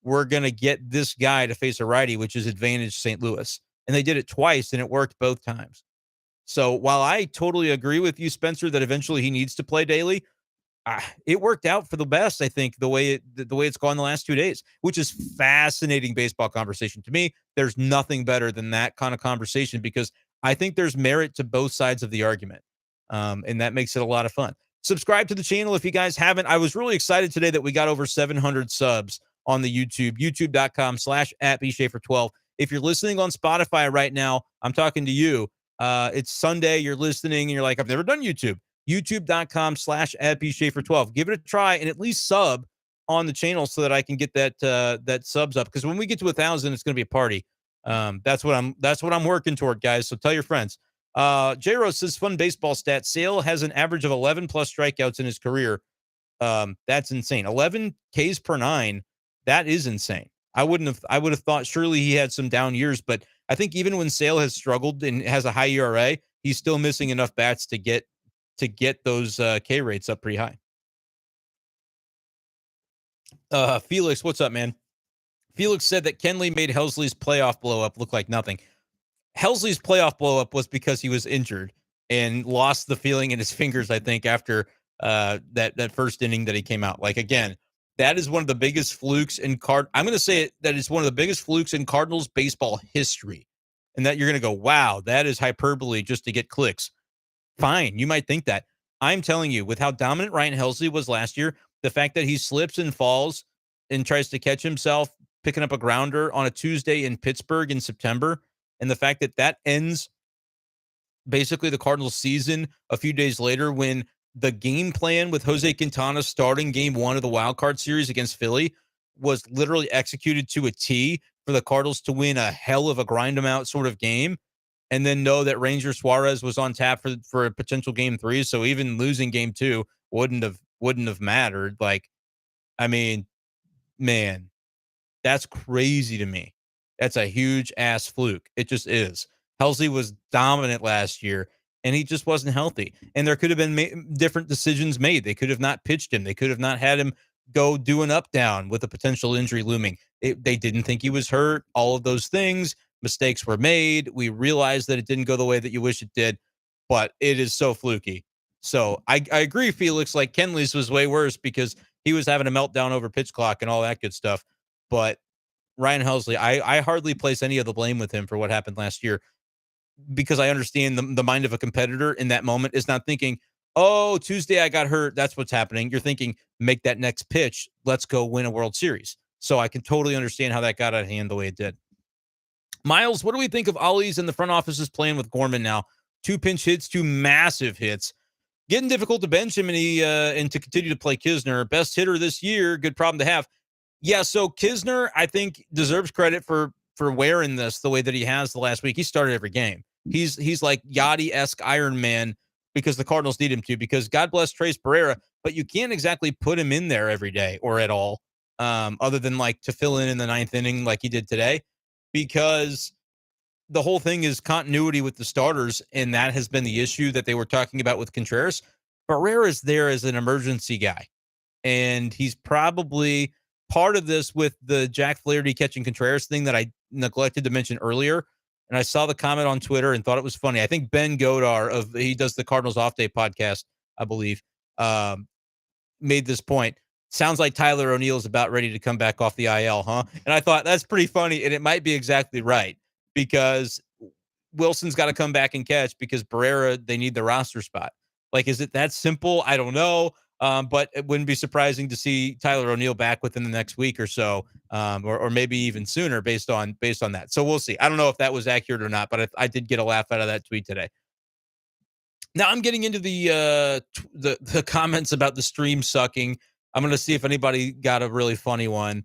we're going to get this guy to face a righty, which is advantage St. Louis. And they did it twice, and it worked both times. So while I totally agree with you, Spencer, that eventually he needs to play daily, it worked out for the best, I think, the way it's gone the last 2 days, which is fascinating baseball conversation. To me, there's nothing better than that kind of conversation because I think there's merit to both sides of the argument. And that makes it a lot of fun. Subscribe to the channel if you guys haven't. I was really excited today that we got over 700 subs on the YouTube, youtube.com/@B-Schaefer12. If you're listening on Spotify right now, I'm talking to you. It's Sunday, you're listening, and you're like, I've never done YouTube. youtube.com/@B-Schaefer12. Give it a try and at least sub on the channel so that I can get that subs up. Because when we get to 1,000, it's going to be a party. That's what I'm working toward, guys. So tell your friends. J-Rose says fun baseball stat. Sale has an average of 11 plus strikeouts in his career. That's insane. 11 Ks per 9. That is insane. I would have thought surely he had some down years, but I think even when Sale has struggled and has a high ERA, he's still missing enough bats to get those K rates up pretty high. Felix, what's up, man? Felix said that Kenley made Helsley's playoff blow up look like nothing. Helsley's playoff blow up was because he was injured and lost the feeling in his fingers, I think, after that first inning that he came out. Like, again, that is one of the biggest flukes in I'm going to say that it's one of the biggest flukes in Cardinals baseball history. And that you're going to go, wow, that is hyperbole just to get clicks. Fine, you might think that. I'm telling you, with how dominant Ryan Helsley was last year, the fact that he slips and falls and tries to catch himself picking up a grounder on a Tuesday in Pittsburgh in September, and the fact that that ends basically the Cardinals season a few days later when the game plan with Jose Quintana starting game 1 of the wild card series against Philly was literally executed to a T for the Cardinals to win a hell of a grind them out sort of game, and then know that Ranger Suarez was on tap for a potential game 3. So even losing game 2 wouldn't have mattered. Like, I mean, man, that's crazy to me. That's a huge ass fluke. It just is. Helsley was dominant last year, and he just wasn't healthy. And there could have been different decisions made. They could have not pitched him. They could have not had him go do an up down with a potential injury looming. They didn't think he was hurt. All of those things. Mistakes were made. We realized that it didn't go the way that you wish it did, but it is so fluky. So I agree, Felix. Like Kenley's was way worse because he was having a meltdown over pitch clock and all that good stuff. But Ryan Helsley, I hardly place any of the blame with him for what happened last year because I understand the mind of a competitor in that moment is not thinking, oh, Tuesday I got hurt. That's what's happening. You're thinking, make that next pitch. Let's go win a World Series. So I can totally understand how that got out of hand the way it did. Miles, what do we think of Ollie's and the front office's plan with Gorman now? 2 pinch hits, 2 massive hits. Getting difficult to bench him and to continue to play Kisner. Best hitter this year. Good problem to have. Yeah, so Kisner, I think, deserves credit for wearing this the way that he has the last week. He started every game. He's like Yachty-esque Iron Man because the Cardinals need him to, because God bless Trace Barrera, but you can't exactly put him in there every day or at all, other than like to fill in the 9th inning like he did today, because the whole thing is continuity with the starters, and that has been the issue that they were talking about with Contreras. Barrera is there as an emergency guy, and he's probably part of this with the Jack Flaherty catching Contreras thing that I neglected to mention earlier. And I saw the comment on Twitter and thought it was funny. I think Ben Godar he does the Cardinals Off Day podcast, I believe, made this point. Sounds like Tyler O'Neill is about ready to come back off the IL, huh? And I thought that's pretty funny, and it might be exactly right, because Willson's got to come back and catch because Barrera, they need the roster spot. Like, is it that simple? I don't know. But it wouldn't be surprising to see Tyler O'Neill back within the next week or so, or maybe even sooner based on that. So we'll see. I don't know if that was accurate or not, but I did get a laugh out of that tweet today. Now I'm getting into the comments about the stream sucking. I'm going to see if anybody got a really funny one.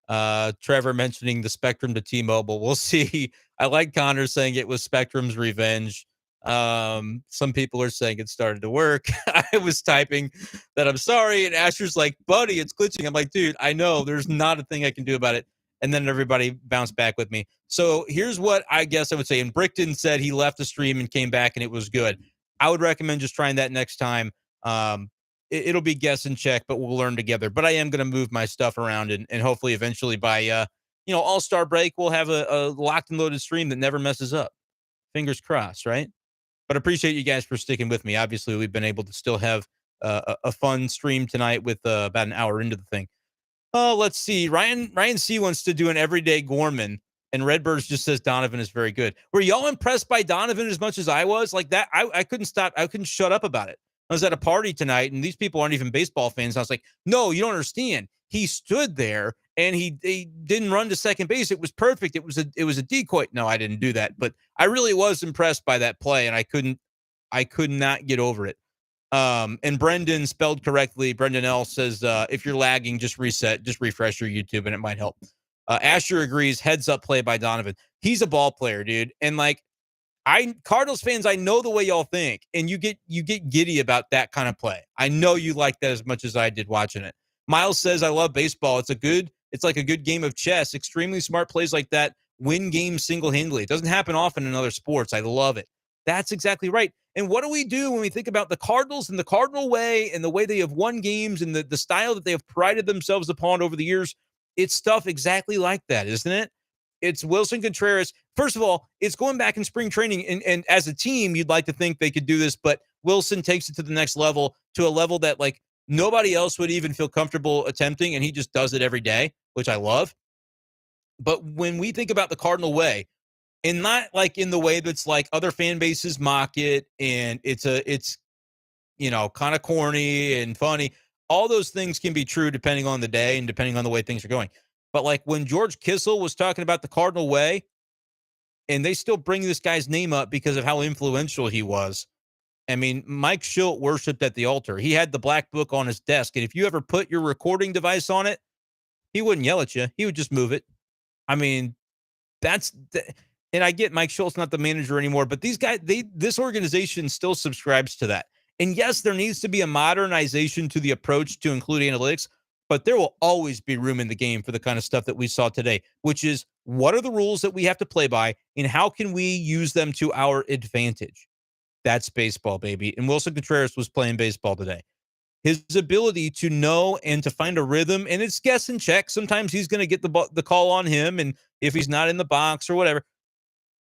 Trevor mentioning the Spectrum to T-Mobile. We'll see. I like Connor saying it was Spectrum's revenge. Some people are saying it started to work. I was typing that I'm sorry, and Asher's like, buddy, it's glitching. I'm like, dude, I know there's not a thing I can do about it. And then everybody bounced back with me. So here's what I guess I would say. And Brickton said he left the stream and came back and it was good. I would recommend just trying that next time. It'll be guess and check, but we'll learn together. But I am going to move my stuff around and hopefully eventually by All-Star break, we'll have a locked and loaded stream that never messes up. Fingers crossed, right? But appreciate you guys for sticking with me. Obviously, we've been able to still have a fun stream tonight with about an hour into the thing. Let's see. Ryan C wants to do an everyday Gorman, and Redbirds just says Donovan is very good. Were y'all impressed by Donovan as much as I was? Like that, I couldn't stop. I couldn't shut up about it. I was at a party tonight, and these people aren't even baseball fans. I was like, no, you don't understand. He stood there, and he didn't run to second base. It was perfect. It was a decoy. No, I didn't do that, but I really was impressed by that play, and I could not get over it. And Brendan, spelled correctly, Brendan L says, if you're lagging, just reset, just refresh your YouTube and it might help. Asher agrees, heads up play by Donovan. He's a ball player, dude. And like Cardinals fans, I know the way y'all think, and you get giddy about that kind of play. I know you like that as much as I did watching it. Miles says, I love baseball. It's like a good game of chess. Extremely smart plays like that win games single-handedly. It doesn't happen often in other sports. I love it. That's exactly right. And what do we do when we think about the Cardinals and the Cardinal way and the way they have won games and the style that they have prided themselves upon over the years? It's stuff exactly like that, isn't it? It's Willson Contreras. First of all, it's going back in spring training. And as a team, you'd like to think they could do this, but Willson takes it to the next level, to a level that like nobody else would even feel comfortable attempting. And he just does it every day, which I love. But when we think about the Cardinal way, and not like in the way that's like other fan bases mock it and it's kind of corny and funny. All those things can be true depending on the day and depending on the way things are going. But like when George Kissel was talking about the Cardinal way, and they still bring this guy's name up because of how influential he was. I mean, Mike Schilt worshiped at the altar. He had the black book on his desk. And if you ever put your recording device on it, he wouldn't yell at you. He would just move it. I mean, and I get Mike Schultz not the manager anymore, but these guys, this organization still subscribes to that. And yes, there needs to be a modernization to the approach to include analytics, but there will always be room in the game for the kind of stuff that we saw today, which is what are the rules that we have to play by and how can we use them to our advantage? That's baseball, baby. And Willson Contreras was playing baseball today. His ability to know and to find a rhythm, and it's guess and check. Sometimes he's going to get the call on him, and if he's not in the box or whatever,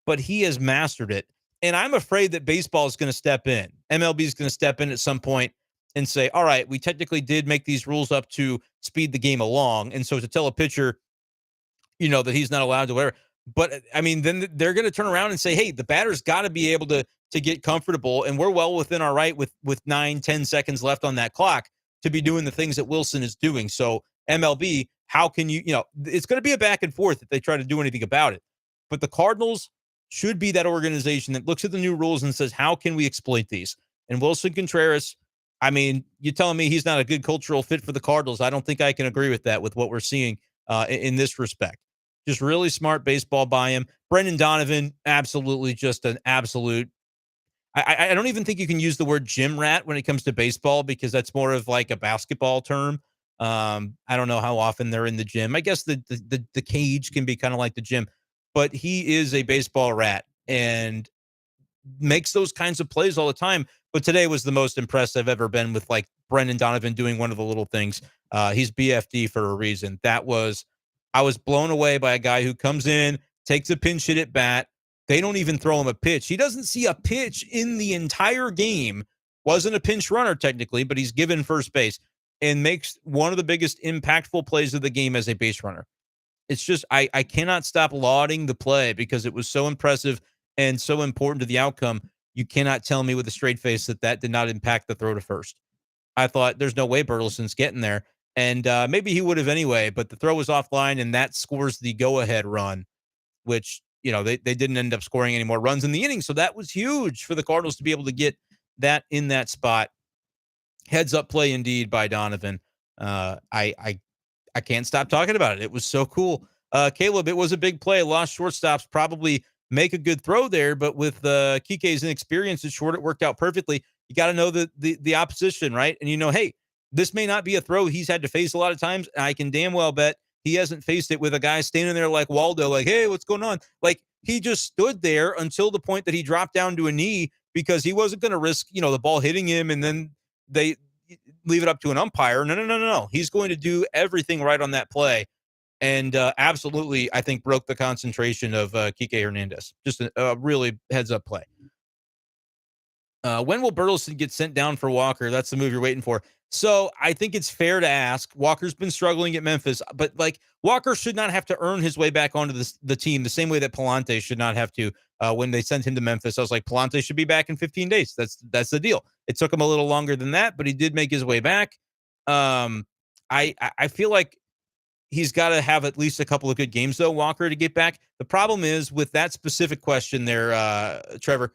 but he has mastered it. And I'm afraid that baseball is going to step in. MLB is going to step in at some point and say, all right, we technically did make these rules up to speed the game along. And so to tell a pitcher, that he's not allowed to whatever. But I mean, then they're going to turn around and say, hey, the batter's got to be able to get comfortable. And we're well within our right with 9-10 seconds left on that clock to be doing the things that Willson is doing. So MLB, how can it's going to be a back and forth if they try to do anything about it. But the Cardinals should be that organization that looks at the new rules and says, how can we exploit these? And Willson Contreras, I mean, you're telling me he's not a good cultural fit for the Cardinals. I don't think I can agree with that with what we're seeing in this respect. Just really smart baseball by him. Brendan Donovan, absolutely just an absolute. I don't even think you can use the word gym rat when it comes to baseball because that's more of like a basketball term. I don't know how often they're in the gym. I guess the cage can be kind of like the gym, but he is a baseball rat and makes those kinds of plays all the time. But today was the most impressed I've ever been with like Brendan Donovan doing one of the little things. He's BFD for a reason. I was blown away by a guy who comes in, takes a pinch hit at bat. They don't even throw him a pitch. He doesn't see a pitch in the entire game. Wasn't a pinch runner technically, but he's given first base and makes one of the biggest impactful plays of the game as a base runner. It's just, I cannot stop lauding the play because it was so impressive and so important to the outcome. You cannot tell me with a straight face that did not impact the throw to first. I thought there's no way Burleson's getting there. And maybe he would have anyway, but the throw was offline, and that scores the go-ahead run, which, they didn't end up scoring any more runs in the inning. So that was huge for the Cardinals to be able to get that in that spot. Heads up play indeed by Donovan. I can't stop talking about it. It was so cool. Caleb, it was a big play. Lost shortstops probably make a good throw there, but with Kike's inexperience at short, it worked out perfectly. You got to know the opposition, right? And hey, this may not be a throw he's had to face a lot of times. And I can damn well bet he hasn't faced it with a guy standing there like Waldo, like, hey, what's going on? Like, he just stood there until the point that he dropped down to a knee because he wasn't going to risk, the ball hitting him and then they leave it up to an umpire. No. He's going to do everything right on that play. And absolutely, I think, broke the concentration of Kike Hernandez. Just a really heads-up play. When will Burleson get sent down for Walker? That's the move you're waiting for. So I think it's fair to ask. Walker's been struggling at Memphis, but Walker should not have to earn his way back onto the team the same way that Palante should not have to when they sent him to Memphis. I was like, Palante should be back in 15 days. That's the deal. It took him a little longer than that, but he did make his way back. I feel like he's got to have at least a couple of good games, though, Walker, to get back. The problem is with that specific question there, Trevor,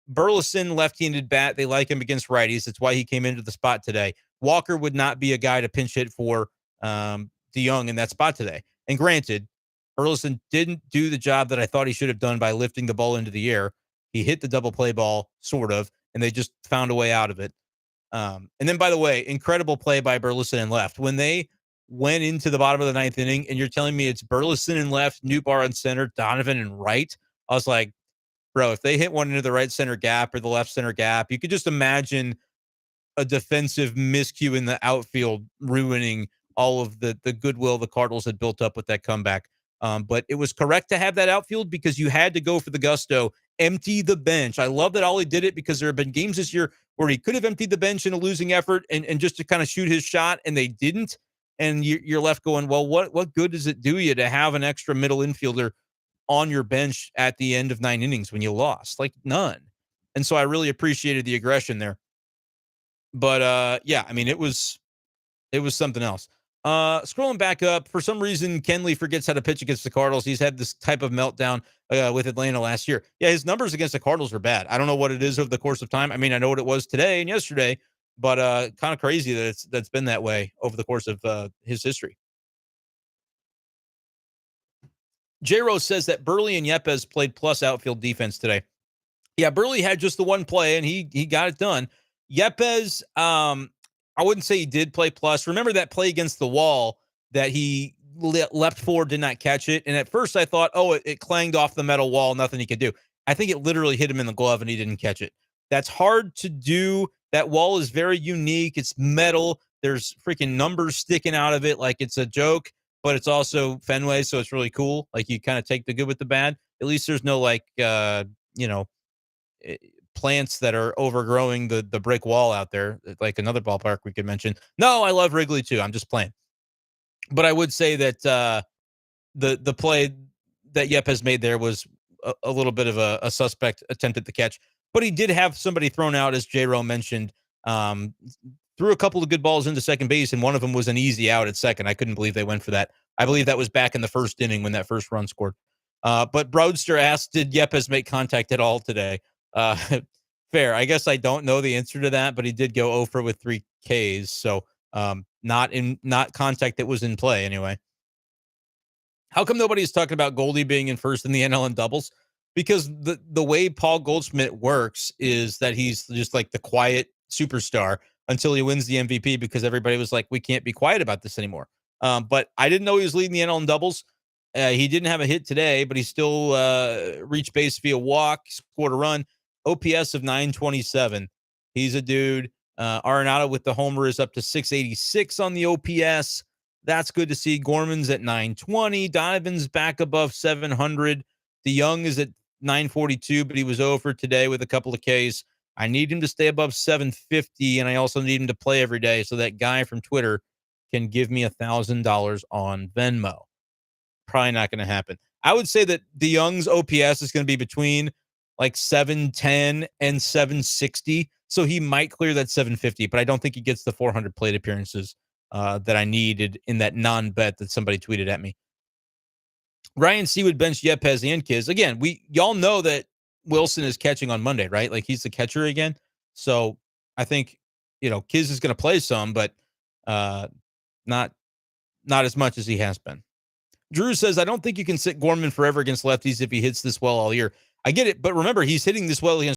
Burleson, left-handed bat. They like him against righties. That's why he came into the spot today. Walker would not be a guy to pinch hit for DeYoung in that spot today. And granted, Burleson didn't do the job that I thought he should have done by lifting the ball into the air. He hit the double play ball, sort of, and they just found a way out of it. And then, by the way, incredible play by Burleson in left. When they went into the bottom of the ninth inning, and you're telling me it's Burleson in left, Newbar in center, Donovan in right, I was like, bro, if they hit one into the right center gap or the left center gap, you could just imagine a defensive miscue in the outfield ruining all of the goodwill the Cardinals had built up with that comeback. But it was correct to have that outfield because you had to go for the gusto, empty the bench. I love that Ollie did it because there have been games this year where he could have emptied the bench in a losing effort and just to kind of shoot his shot, and they didn't. And you're left going, well, what good does it do you to have an extra middle infielder on your bench at the end of 9 innings when you lost? Like, none. And so I really appreciated the aggression there. But yeah, I mean, it was something else. Scrolling back up, for some reason, Kenley forgets how to pitch against the Cardinals. He's had this type of meltdown with Atlanta last year. Yeah, his numbers against the Cardinals are bad. I don't know what it is over the course of time. I mean, I know what it was today and yesterday, but kind of crazy that that's been that way over the course of his history. J. Rose says that Burley and Yepes played plus outfield defense today. Yeah, Burley had just the one play, and he got it done. Yepes, I wouldn't say he did play plus. Remember that play against the wall that he left forward, did not catch it? And at first I thought, oh, it clanged off the metal wall, nothing he could do. I think it literally hit him in the glove, and he didn't catch it. That's hard to do. That wall is very unique. It's metal. There's freaking numbers sticking out of it like it's a joke, but it's also Fenway, so it's really cool. Like, you kind of take the good with the bad. At least there's no plants that are overgrowing the brick wall out there, like another ballpark we could mention. No, I love Wrigley too. I'm just playing. But I would say that the play that Yepes made there was a little bit of a suspect attempt at the catch. But he did have somebody thrown out, as J-Ro mentioned, threw a couple of good balls into second base, and one of them was an easy out at second. I couldn't believe they went for that. I believe that was back in the first inning when that first run scored. But Broadster asked, did Yepes make contact at all today? Fair. I guess I don't know the answer to that, but he did go 0 for with 3 Ks. So not contact that was in play anyway. How come nobody's talking about Goldie being in first in the NL in doubles? Because the way Paul Goldschmidt works is that he's just like the quiet superstar until he wins the MVP, because everybody was like, we can't be quiet about this anymore. But I didn't know he was leading the NL in doubles. He didn't have a hit today, but he still reached base via walk, scored a run. OPS of 927. He's a dude. Arenado with the homer is up to 686 on the OPS. That's good to see. Gorman's at 920. Donovan's back above 700. DeYoung is at 942, but he was over today with a couple of Ks. I need him to stay above 750, and I also need him to play every day so that guy from Twitter can give me $1,000 on Venmo. Probably not going to happen. I would say that DeYoung's OPS is going to be between like 710 and 760. So he might clear that 750, but I don't think he gets the 400 plate appearances that I needed in that non-bet that somebody tweeted at me. Ryan C would bench Yepes and Kiz. Again, y'all know that Willson is catching on Monday, right? Like he's the catcher again. So I think, Kiz is going to play some, but not as much as he has been. Drew says, I don't think you can sit Gorman forever against lefties if he hits this well all year. I get it, but remember, he's hitting this well against